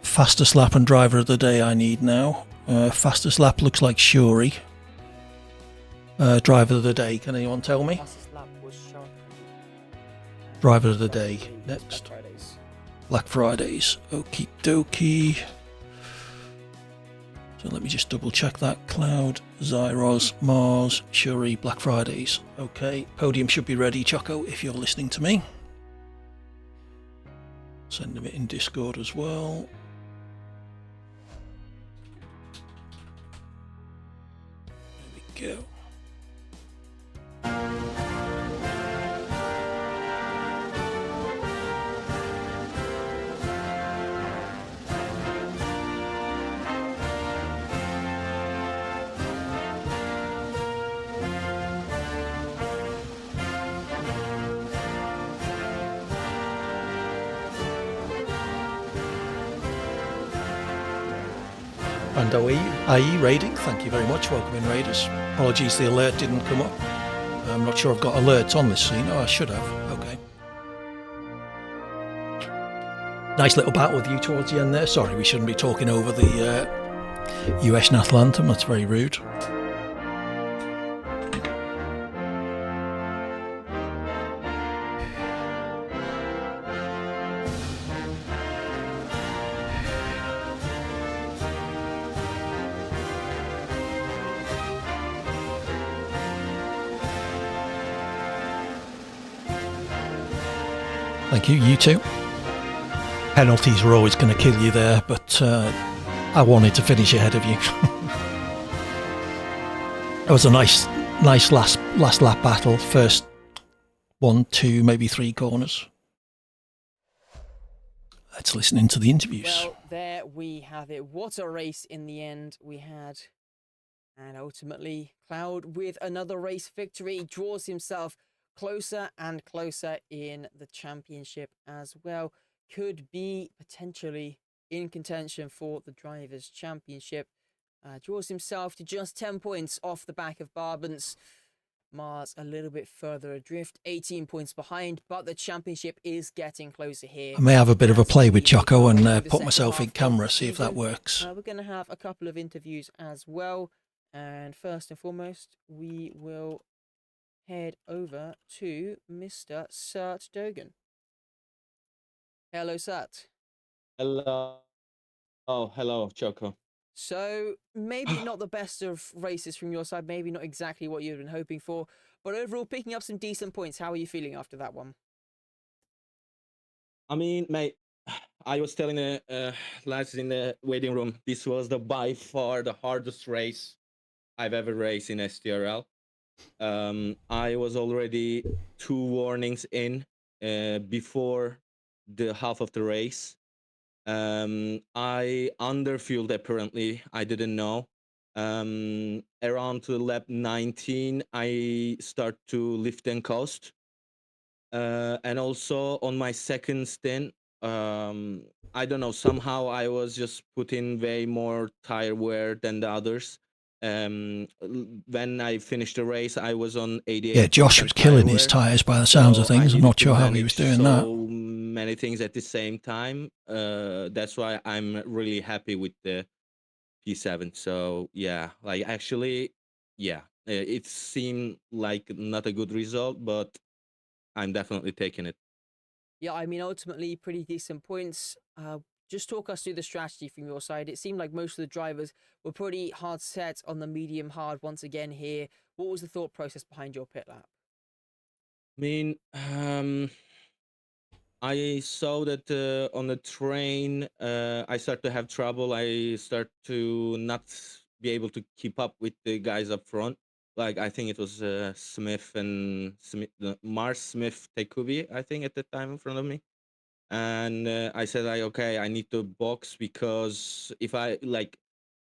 Fastest lap and driver of the day I need now. Fastest lap looks like Shuri. Driver of the day, can anyone tell me? Fastest lap was Shuriken. Driver of the day next. Black Fridays. Black Fridays. Okie dokie. So let me just double check that. Cloud, Zyros, Mars, Shuri, Black Fridays. Okay, podium should be ready, Choco, if you're listening to me. Send them it in Discord as well. There we go. And IE raiding, thank you very much. Welcome in, Raiders. Apologies, the alert didn't come up. I'm not sure I've got alerts on this scene. Oh, I should have. Okay. Nice little battle with you towards the end there. Sorry, we shouldn't be talking over the US national anthem, that's very rude. Thank you, you too. Penalties were always going to kill you there, but I wanted to finish ahead of you. It was a nice last lap battle. First 1, 2, maybe 3 corners. Let's listen into the interviews. Well, there we have it. What a race in the end we had. And ultimately, Cloud, with another race victory, draws himself closer and closer in the championship as well. Could be potentially in contention for the Drivers' Championship. Draws himself to just 10 points off the back of Barbance. Mars a little bit further adrift, 18 points behind, but the championship is getting closer here. I may have a bit of a play with Choco and put myself in camera, see if that works. We're going to have a couple of interviews as well. And first and foremost, we will head over to Mr. Sert Dogan. Hello, Sert. Hello. Oh, hello, Choco. So, maybe not the best of races from your side, maybe not exactly what you've been hoping for, but overall picking up some decent points. How are you feeling after that one? I mean, mate, I was telling the lads in the waiting room, this was by far the hardest race I've ever raced in SDRL. I was already 2 warnings in before the half of the race. I underfueled apparently. I didn't know. Around to lap 19, I start to lift and coast. And also on my second stint, I don't know, somehow I was just putting way more tire wear than the others. When I finished the race, I was on 88. Yeah, Josh was killing his tyres by the sounds of things. I'm not sure how he was doing that. So many things at the same time. That's why I'm really happy with the P7. So yeah, like actually, yeah, it seemed like not a good result, but I'm definitely taking it. Yeah, I mean, ultimately, pretty decent points. Just talk us through the strategy from your side. It seemed like most of the drivers were pretty hard set on the medium hard once again here. What was the thought process behind your pit lap? I mean, I saw that on the train, I start to have trouble. I start to not be able to keep up with the guys up front. Like I think it was Smith and Mars Smith Tekubi, I think at the time in front of me. And I said like, okay, I need to box because if I like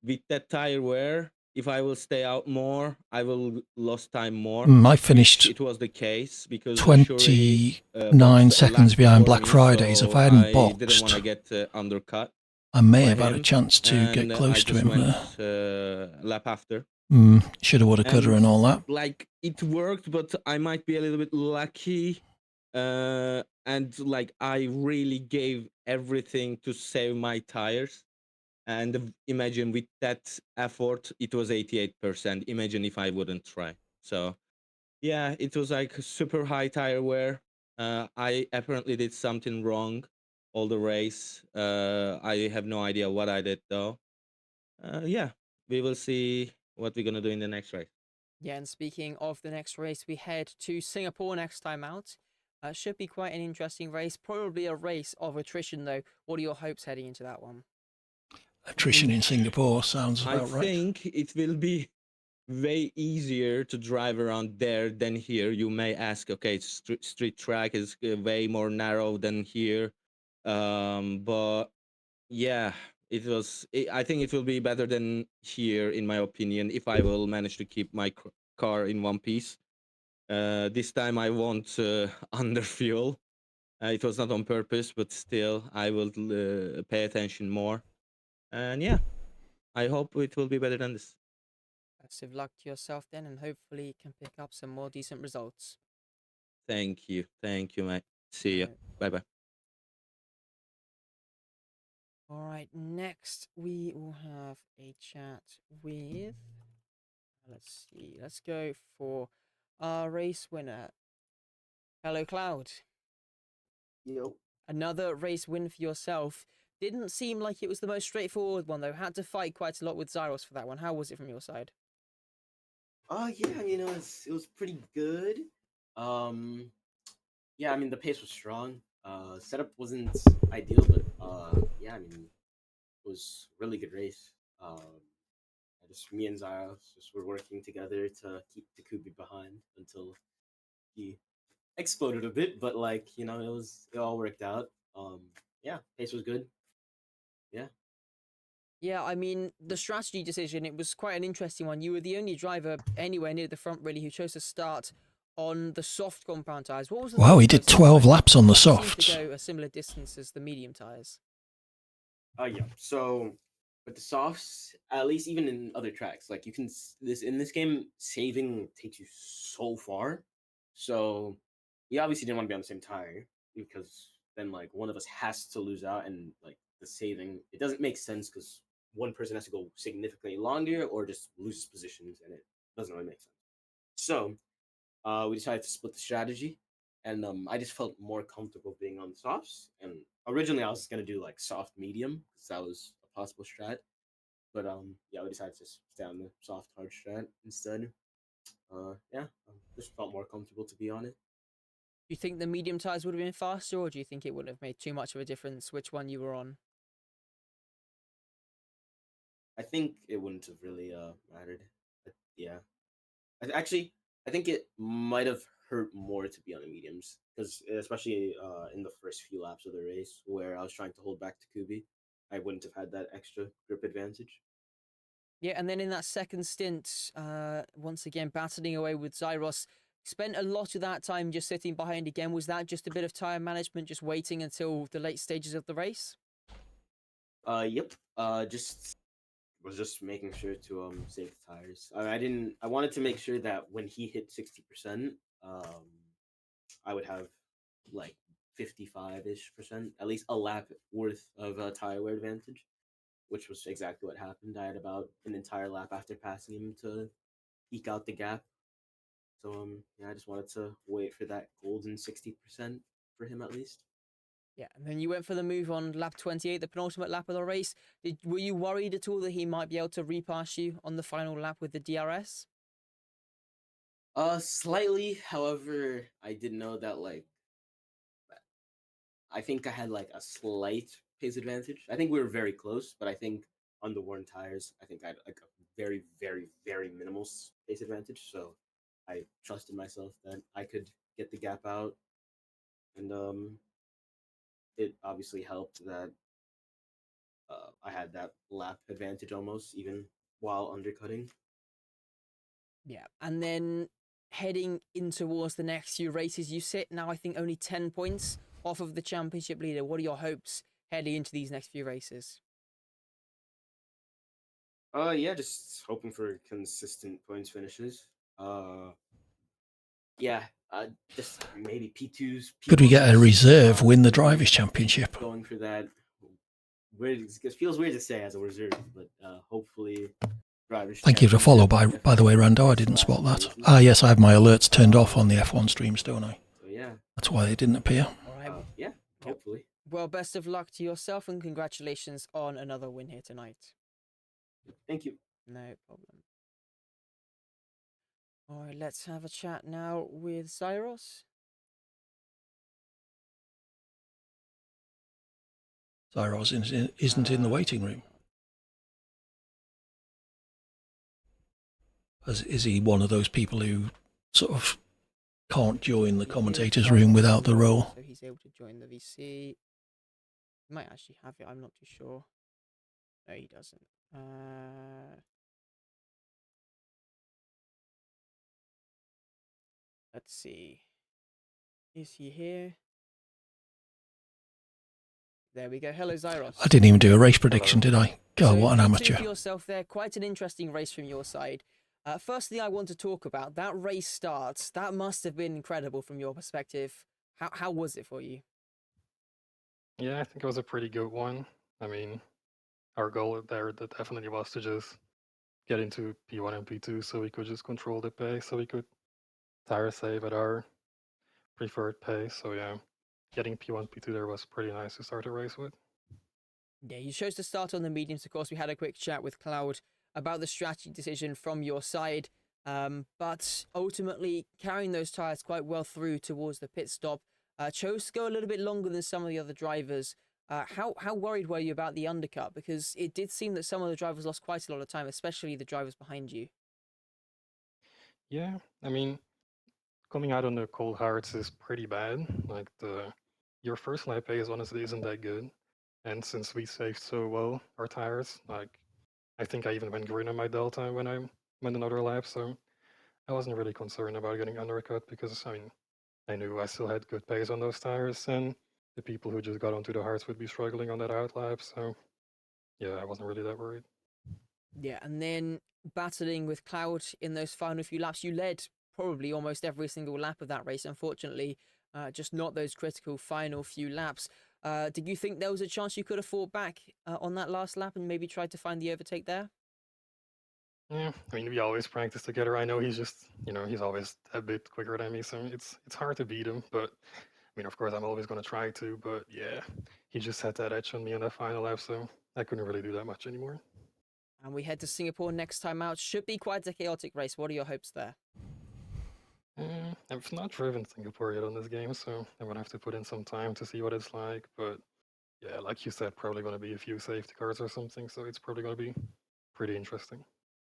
with that tire wear, if I will stay out more, I will lost time more. I finished it was the case because 29 seconds behind Black Fridays. So if I hadn't didn't boxed, want to get undercut. I may have had a chance to and, get close to him. Went, lap after. Shoulda, woulda, coulda, and all that. Like it worked, but I might be a little bit lucky. And like I really gave everything to save my tires. And imagine with that effort, it was 88%. Imagine if I wouldn't try. So yeah, it was like super high tire wear. I apparently did something wrong all the race. I have no idea what I did though. Yeah, we will see what we're gonna do in the next race. Yeah, and speaking of the next race, we head to Singapore next time out. Should be quite an interesting race. Probably a race of attrition though. What are your hopes heading into that one? Attrition in Singapore sounds about right. I think it will be way easier to drive around there than here. You may ask, okay, street track is way more narrow than here. But yeah, I think it will be better than here, in my opinion, if I will manage to keep my car in one piece. This time I won't underfuel. It was not on purpose, but still, I will pay attention more. And yeah, I hope it will be better than this. Best of luck to yourself then, and hopefully you can pick up some more decent results. Thank you, mate. See you. Bye bye. All right, next we will have a chat with. Let's see. Let's go for our race winner. Hello, Cloud. Yo. Another race win for yourself. Didn't seem like it was the most straightforward one, though. Had to fight quite a lot with Zyros for that one. How was it from your side? Yeah, it was pretty good. Yeah, I mean the pace was strong. Setup wasn't ideal, but yeah, I mean it was a really good race. Just me and Zara just were working together to keep Takubi behind until he exploded a bit, but it all worked out. Yeah, pace was good. Yeah. Yeah, I mean, the strategy decision, it was quite an interesting one. You were the only driver anywhere near the front, really, who chose to start on the soft compound tyres. What was the Wow, he did 12 laps on the Seemed softs. to go a similar distance as the medium tyres. Yeah. So with the softs, at least even in other tracks, like you can in this game, saving takes you so far. So we obviously didn't want to be on the same tire because then like one of us has to lose out, and like the saving, it doesn't make sense because one person has to go significantly longer or just loses positions, and it doesn't really make sense. So we decided to split the strategy, and I just felt more comfortable being on softs. And originally, I was gonna do like soft medium because that was a possible strat, but yeah, we decided to stay on the soft hard strat instead. Yeah, just felt more comfortable to be on it. Do you think the medium tyres would have been faster, or do you think it would have made too much of a difference which one you were on? I think it wouldn't have really mattered. Yeah, actually, I think it might have hurt more to be on the mediums because especially in the first few laps of the race where I was trying to hold back Takubi, I wouldn't have had that extra grip advantage. Yeah, and then in that second stint, once again, battling away with Zyros, spent a lot of that time just sitting behind again. Was that just a bit of tire management, just waiting until the late stages of the race? Yep. Just was just making sure to save the tires. I wanted to make sure that when he hit 60%, I would have like 55-ish%, at least a lap worth of tire wear advantage, which was exactly what happened. I had about an entire lap after passing him to eke out the gap. So yeah, I just wanted to wait for that golden 60% for him at least. Yeah, and then you went for the move on lap 28, the penultimate lap of the race. Were you worried at all that he might be able to repass you on the final lap with the DRS? Slightly. However, I did know that I think I had like a slight pace advantage. I think we were very close, but I think on the worn tires, I think I had like a very, very, very minimal pace advantage. So I trusted myself that I could get the gap out, and it obviously helped that I had that lap advantage almost even while undercutting. Yeah, and then heading in towards the next few races, you sit now, I think, only 10 points off of the championship leader. What are your hopes heading into these next few races? Yeah, just hoping for consistent points finishes. Yeah, just maybe P2s. Could we get a P1s, reserve win the Drivers' Championship? Going for that. Weird, it feels weird to say as a reserve, but hopefully Drivers. Thank you for the follow, by the way, Rando. I didn't spot that. Ah, yes, I have my alerts turned off on the F1 streams, don't I? So yeah. That's why they didn't appear. All right. Yeah, hopefully. Well, best of luck to yourself and congratulations on another win here tonight. Thank you. No problem. All right, let's have a chat now with Zyros. Zyros isn't in the waiting room. Is he one of those people who sort of can't join the commentator's room without the role? So he's able to join the VC. He might actually have it, I'm not too sure. No, he doesn't. Let's see. Is he here? There we go. Hello, Zyros. I didn't even do a race prediction, did I? God, So what an P2 amateur. for yourself there. Quite an interesting race from your side. First thing I want to talk about, that race starts. That must have been incredible from your perspective. How was it for you? Yeah, I think it was a pretty good one. I mean, our goal there that definitely was to just get into P1 and P2 so we could just control the pace, so we could tire save at our preferred pace. So yeah, getting P1, P2 there was pretty nice to start a race with. Yeah, you chose to start on the mediums. Of course, we had a quick chat with Cloud about the strategy decision from your side. But ultimately, carrying those tyres quite well through towards the pit stop, chose to go a little bit longer than some of the other drivers. How worried were you about the undercut? Because it did seem that some of the drivers lost quite a lot of time, especially the drivers behind you. Yeah, I mean, coming out on the cold hards is pretty bad. Like your first lap pace honestly isn't that good. And since we saved so well our tires, like I think I even went green on my delta when I went another lap, so I wasn't really concerned about getting undercut because I mean I knew I still had good pace on those tires, and the people who just got onto the hards would be struggling on that out lap. So yeah, I wasn't really that worried. Yeah, and then battling with Cloud in those final few laps, you led probably almost every single lap of that race. Unfortunately, just not those critical final few laps. Did you think there was a chance you could have fought back on that last lap and maybe tried to find the overtake there? Yeah, I mean, we always practice together. I know he's just, he's always a bit quicker than me, so it's hard to beat him. But I mean, of course, I'm always going to try to. But yeah, he just had that edge on me in that final lap, so I couldn't really do that much anymore. And we head to Singapore next time out. Should be quite a chaotic race. What are your hopes there? I've not driven Singapore yet on this game, so I'm gonna have to put in some time to see what it's like. But yeah, like you said, probably gonna be a few safety cars or something, so it's probably gonna be pretty interesting.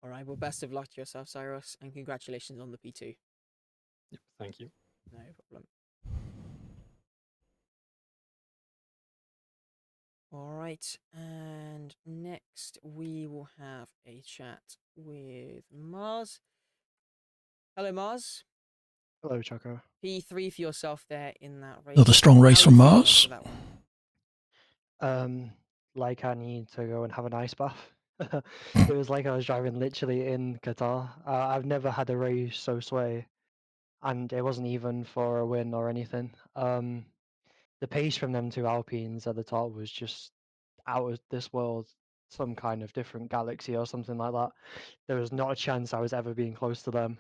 All right, well, best of luck to yourself, Cyrus, and congratulations on the P2. Yep, thank you. No problem. All right, and next we will have a chat with Mars. Hello, Mars. Hello, Choco. P3 for yourself there in that race. Another strong race How are from you feeling Mars. after that one? Like I need to go and have an ice bath. It was like I was driving literally in Qatar. I've never had a race so sway, and it wasn't even for a win or anything. The pace from them two Alpines at the top was just out of this world, some kind of different galaxy or something like that. There was not a chance I was ever being close to them.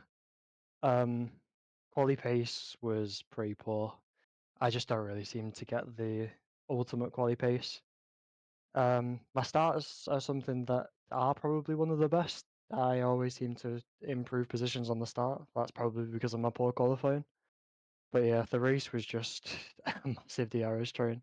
Quali pace was pretty poor. I just don't really seem to get the ultimate quali pace. My starters are something that are probably one of the best. I always seem to improve positions on the start. That's probably because of my poor qualifying. But yeah, the race was just a massive DRS train.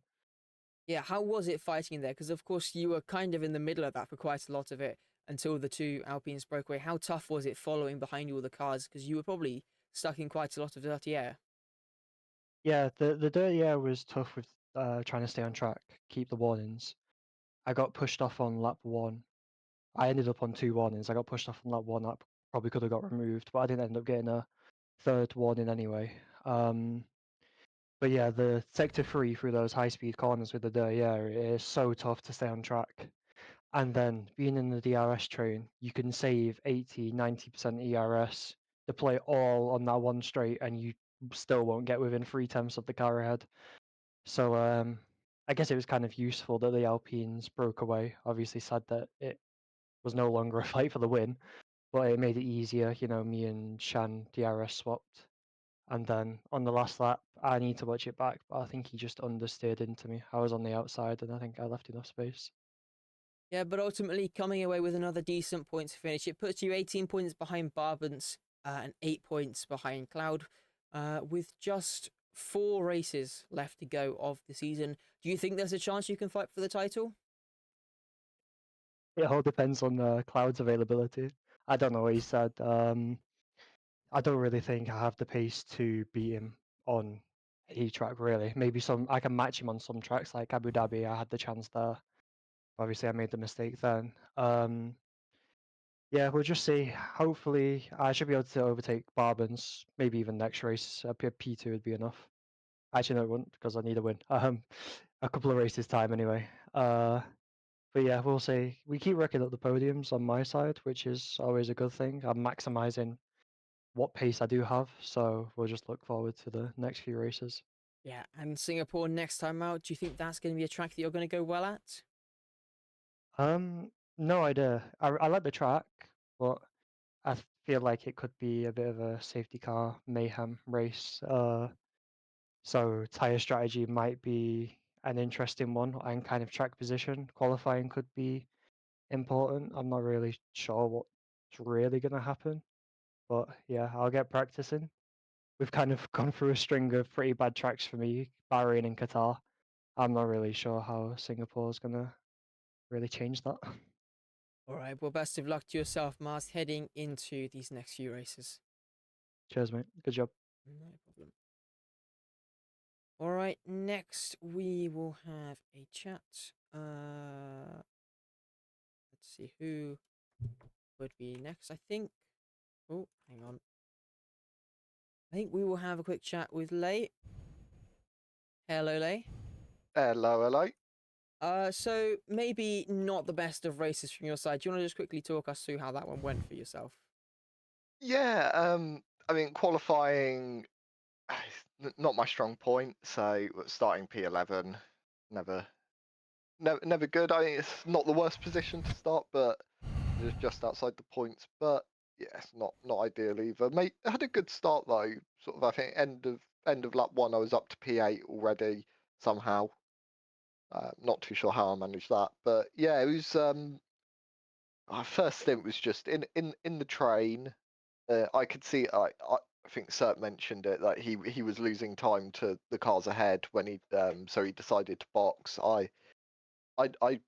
Yeah, how was it fighting in there? Because, of course, you were kind of in the middle of that for quite a lot of it until the two Alpines broke away. How tough was it following behind you all the cars? Because you were probably stuck in quite a lot of dirty air. Yeah, the dirty air was tough with trying to stay on track, keep the warnings. I got pushed off on lap one. I ended up on two warnings. I got pushed off on lap one. That probably could have got removed, but I didn't end up getting a third warning anyway. But yeah, the sector 3 through those high-speed corners with the dirty air is so tough to stay on track. And then being in the DRS train, you can save 80, 90% ERS, deploy it all on that one straight, and you still won't get within 3/10 of the car ahead. So I guess it was kind of useful that the Alpines broke away. Obviously sad that it was no longer a fight for the win, but it made it easier. Me and Shan DRS swapped. And then on the last lap, I need to watch it back, but I think he just understeered into me. I was on the outside, and I think I left enough space. Yeah, but ultimately coming away with another decent points finish. It puts you 18 points behind Barbance and 8 points behind Cloud with just 4 races left to go of the season. Do you think there's a chance you can fight for the title? It all depends on Cloud's availability. I don't know what he said. I don't really think I have the pace to beat him on any track, really. Maybe I can match him on some tracks like Abu Dhabi. I had the chance there. Obviously, I made the mistake then. Yeah, we'll just see. Hopefully, I should be able to overtake Barbans. Maybe even next race. A P2 would be enough. Actually, no, it wouldn't because I need a win. A couple of races time anyway. But yeah, we'll see. We keep racking up the podiums on my side, which is always a good thing. I'm maximizing what pace I do have, so we'll just look forward to the next few races. Yeah, and Singapore next time out, do you think that's going to be a track that you're going to go well at? No idea. I like the track, but I feel like it could be a bit of a safety car mayhem race. So tire strategy might be an interesting one, and kind of track position. Qualifying could be important. I'm not really sure what's really going to happen, but yeah, I'll get practicing. We've kind of gone through a string of pretty bad tracks for me, Bahrain and Qatar. I'm not really sure how Singapore is going to really change that. All right. Well, best of luck to yourself, Mars, heading into these next few races. Cheers, mate. Good job. No problem. All right. Next, we will have a chat. Let's see who would be next. I think. Oh, hang on. I think we will have a quick chat with Lay. Hello, Lay. Hello, hello. So maybe not the best of races from your side. Do you want to just quickly talk us through how that one went for yourself? Yeah, I mean, qualifying, not my strong point. So starting P11, never, never good. I mean, it's not the worst position to start, but it's just outside the points. But yeah, it's not ideal either. Mate, I had a good start though. Sort of, I think end of lap 1, I was up to P8 already somehow. Not too sure how I managed that, but yeah, it was. Our first stint was just in the train. I could see. I think Cert mentioned it that he was losing time to the cars ahead when so he decided to box. I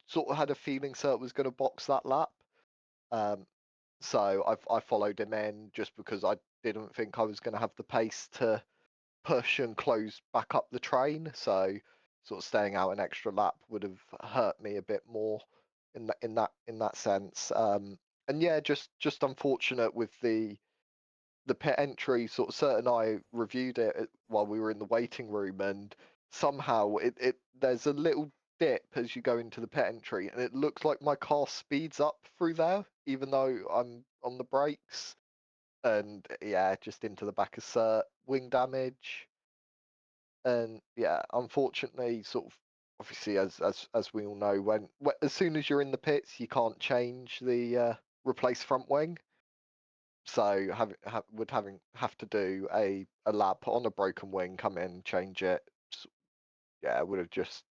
sort of had a feeling Cert was going to box that lap. So I followed him in just because I didn't think I was going to have the pace to push and close back up the train. So sort of staying out an extra lap would have hurt me a bit more in that sense. And yeah, just unfortunate with the pit entry. Sort of Cert and I reviewed it while we were in the waiting room, and somehow it there's a little dip as you go into the pit entry, and it looks like my car speeds up through there, even though I'm on the brakes. And yeah, just into the back of Cert, wing damage, and yeah, unfortunately, sort of obviously as we all know, when as soon as you're in the pits, you can't change the replace front wing. So would have to do a lap on a broken wing, come in, change it. Yeah, it would have just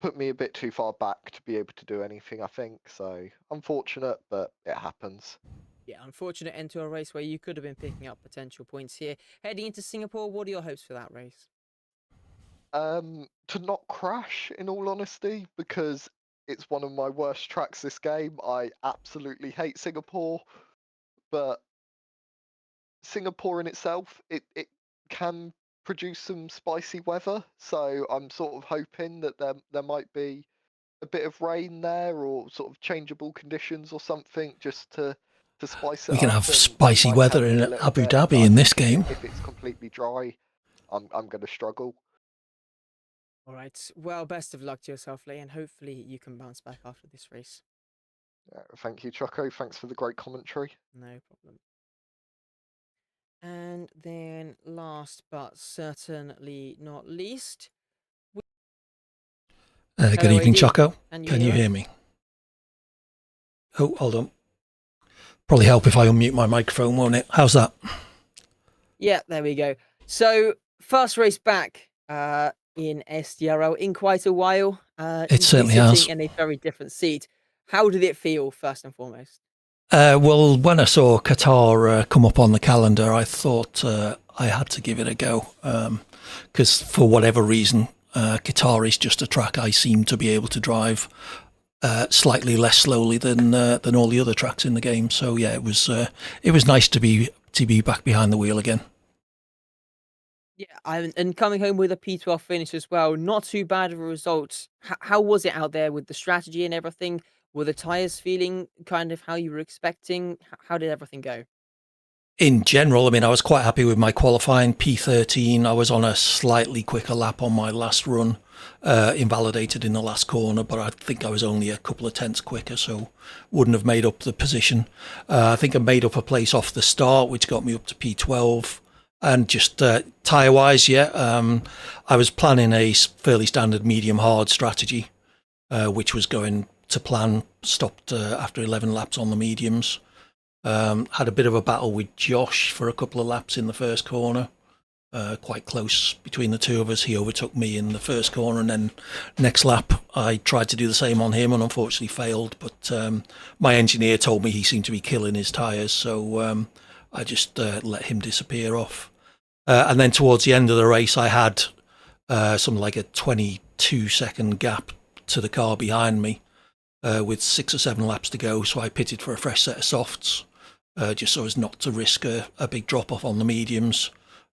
put me a bit too far back to be able to do anything, I think. So unfortunate, but it happens. Yeah, unfortunate end to a race where you could have been picking up potential points here. Heading into Singapore, what are your hopes for that race? To not crash, in all honesty, because it's one of my worst tracks this game. I absolutely hate Singapore, but Singapore in itself, it can produce some spicy weather. So I'm sort of hoping that there might be a bit of rain there, or sort of changeable conditions or something, just to spice it We can up. have And it spicy might weather help me in a little Abu bit. But Dhabi I in this think game. if it's completely dry, I'm going to struggle. All right. Well, best of luck to yourself, Lee, and hopefully you can bounce back after this race. Thank you, Choco. Thanks for the great commentary. No problem. And then last but certainly not least... Good Hello, evening, AD. Choco. Can you hear me? Oh, hold on. Probably help if I unmute my microphone, won't it? How's that? Yeah, there we go. So, first race back in SDRL in quite a while. It certainly has. Sitting in a very different seat. How did it feel, first and foremost? Well, when I saw Qatar come up on the calendar, I thought I had to give it a go. Because for whatever reason, Qatar is just a track I seem to be able to drive slightly less slowly than all the other tracks in the game. So yeah, it was nice to be back behind the wheel again. Yeah, and coming home with a P12 finish as well. Not too bad of a result. How was it out there with the strategy and everything? Were the tyres feeling kind of how you were expecting? How did everything go? In general, I mean, I was quite happy with my qualifying P13. I was on a slightly quicker lap on my last run, invalidated in the last corner, but I think I was only a couple of tenths quicker, so wouldn't have made up the position. I think I made up a place off the start, which got me up to P12. And just tyre-wise, I was planning a fairly standard medium-hard strategy, which was going to plan. Stopped after 11 laps on the mediums. Had a bit of a battle with Josh for a couple of laps in the first corner. Quite close between the two of us. He overtook me in the first corner, and then next lap I tried to do the same on him and unfortunately failed. But my engineer told me he seemed to be killing his tyres, so I just let him disappear off. And then towards the end of the race, I had something like a 22-second gap to the car behind me with 6 or 7 laps to go. So I pitted for a fresh set of softs, just so as not to risk a big drop-off on the mediums,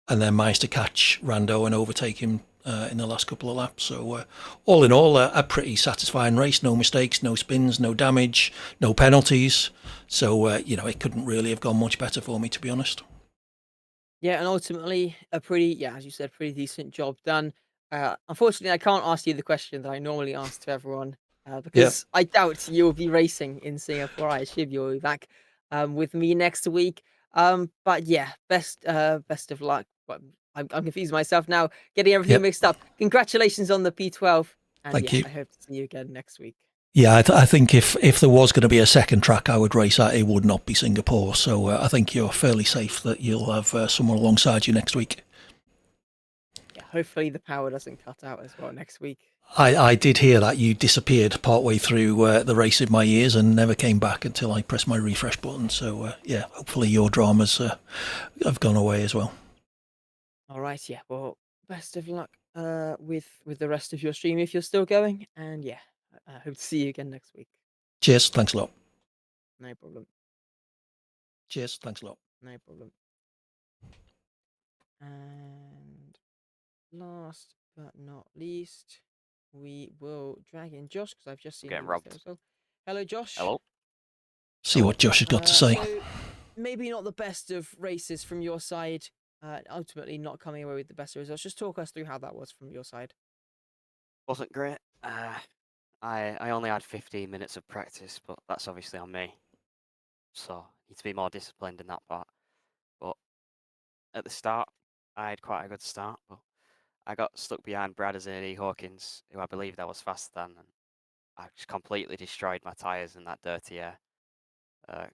and then managed to catch Rando and overtake him in the last couple of laps. So all in all, a pretty satisfying race. No mistakes, no spins, no damage, no penalties. So, it couldn't really have gone much better for me, to be honest. Yeah, and ultimately a pretty, as you said, pretty decent job done. Unfortunately, I can't ask you the question that I normally ask to everyone because I doubt you'll be racing in Singapore. I assume you'll be back with me next week. But yeah, best of luck. But I'm confused myself now, getting everything mixed up. Congratulations on the P12, and Thank you. I hope to see you again next week. Yeah, I think if there was going to be a second track I would race at, it would not be Singapore. So I think you're fairly safe that you'll have someone alongside you next week. Yeah, hopefully the power doesn't cut out as well next week. I did hear that you disappeared partway through the race in my ears and never came back until I pressed my refresh button. So hopefully your dramas have gone away as well. All right, yeah. Well, best of luck with the rest of your stream if you're still going, and yeah. I hope to see you again next week. Cheers. Thanks a lot. No problem. Cheers. Thanks a lot. No problem. And last but not least, we will drag in Josh because I've just seen him there as well. Hello, Josh. Hello. See what Josh has got to say. So maybe not the best of races from your side. Ultimately, not coming away with the best results. Just talk us through how that was from your side. Wasn't great. I only had 15 minutes of practice, but that's obviously on me. So need to be more disciplined in that part. But at the start, I had quite a good start, but I got stuck behind Brad and Hawkins, who I believed I was faster than, and I just completely destroyed my tyres in that dirty air.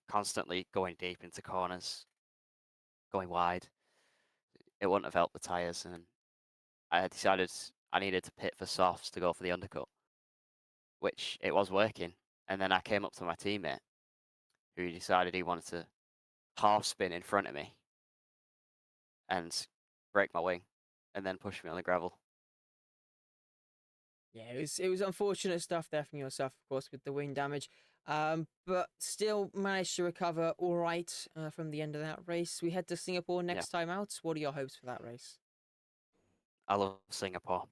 Constantly going deep into corners, going wide. It wouldn't have helped the tyres, and I decided I needed to pit for softs to go for the undercut, which it was working. And then I came up to my teammate, who decided he wanted to half spin in front of me and break my wing, and then push me on the gravel. Yeah, it was unfortunate stuff there from yourself, of course, with the wing damage. But still managed to recover all right from the end of that race. We head to Singapore next time out. What are your hopes for that race? I love Singapore.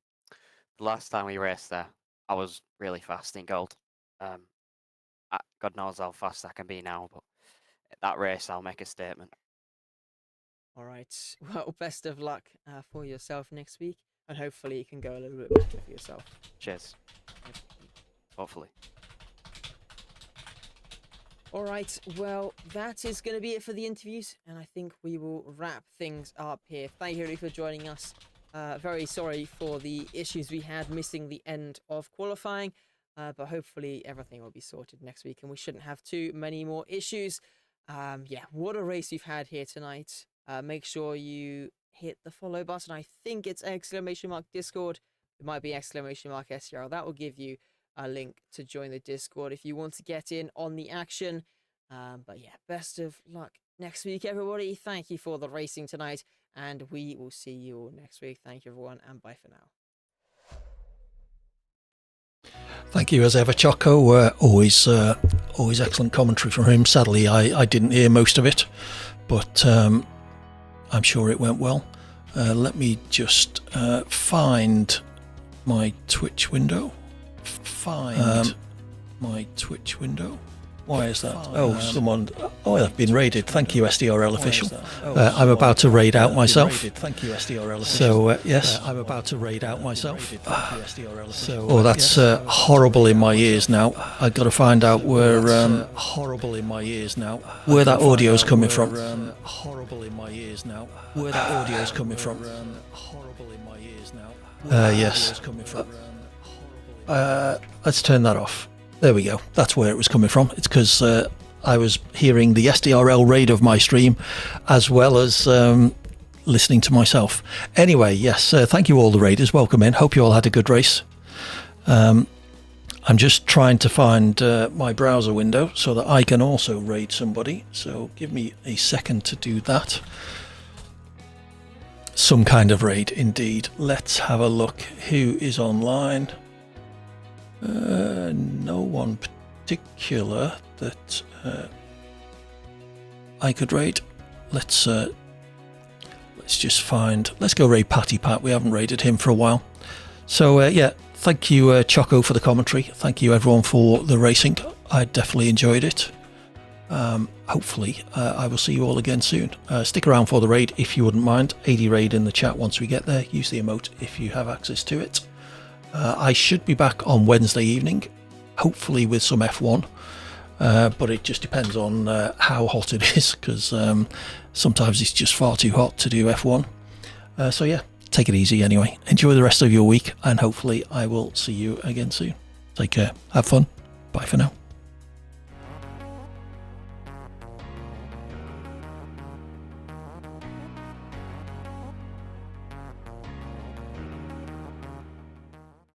The last time we raced there, I was really fast in gold. God knows how fast I can be now, but at that race, I'll make a statement. All right. Well, best of luck for yourself next week, and hopefully it can go a little bit better for yourself. Cheers. Hopefully. All right. Well, that is going to be it for the interviews, and I think we will wrap things up here. Thank you for joining us. Very sorry for the issues we had missing the end of qualifying, but hopefully everything will be sorted next week and we shouldn't have too many more issues. Yeah, what a race we've had here tonight. Make sure you hit the follow button. I think it's !Discord. It might be !SDRL. That will give you a link to join the Discord if you want to get in on the action. But yeah, best of luck next week, everybody. Thank you for the racing tonight, and we will see you all next week. Thank you, everyone, and bye for now. Thank you as ever, Choco. Always excellent commentary from him. Sadly, I didn't hear most of it, but I'm sure it went well. Let me just find my Twitch window. My Twitch window. Why is that? Someone. Oh, I've been raided. Thank you, SDRL official. I'm about to raid out myself. Thank you, SDRL official. So yes, I'm about to raid out myself. Oh, that's horrible in my ears now. I've got to find out where horrible in my ears now. Where that audio's coming from. Horrible in my ears now. Where that audio's coming from. Horrible in my ears now. Yes. Let's turn that off. There we go. That's where it was coming from. It's because I was hearing the SDRL raid of my stream as well as listening to myself. Anyway, yes, thank you all the raiders. Welcome in. Hope you all had a good race. I'm just trying to find my browser window so that I can also raid somebody. So give me a second to do that. Some kind of raid indeed. Let's have a look who is online. No one particular that I could raid. Let's just find. Let's go raid Patty Pat. We haven't raided him for a while. So yeah, thank you Choco for the commentary. Thank you everyone for the racing. I definitely enjoyed it. Hopefully I will see you all again soon. Stick around for the raid if you wouldn't mind. 80 raid in the chat once we get there. Use the emote if you have access to it. I should be back on Wednesday evening, hopefully with some F1, but it just depends on how hot it is, because sometimes it's just far too hot to do F1. So yeah, take it easy anyway. Enjoy the rest of your week, and hopefully I will see you again soon. Take care. Have fun. Bye for now.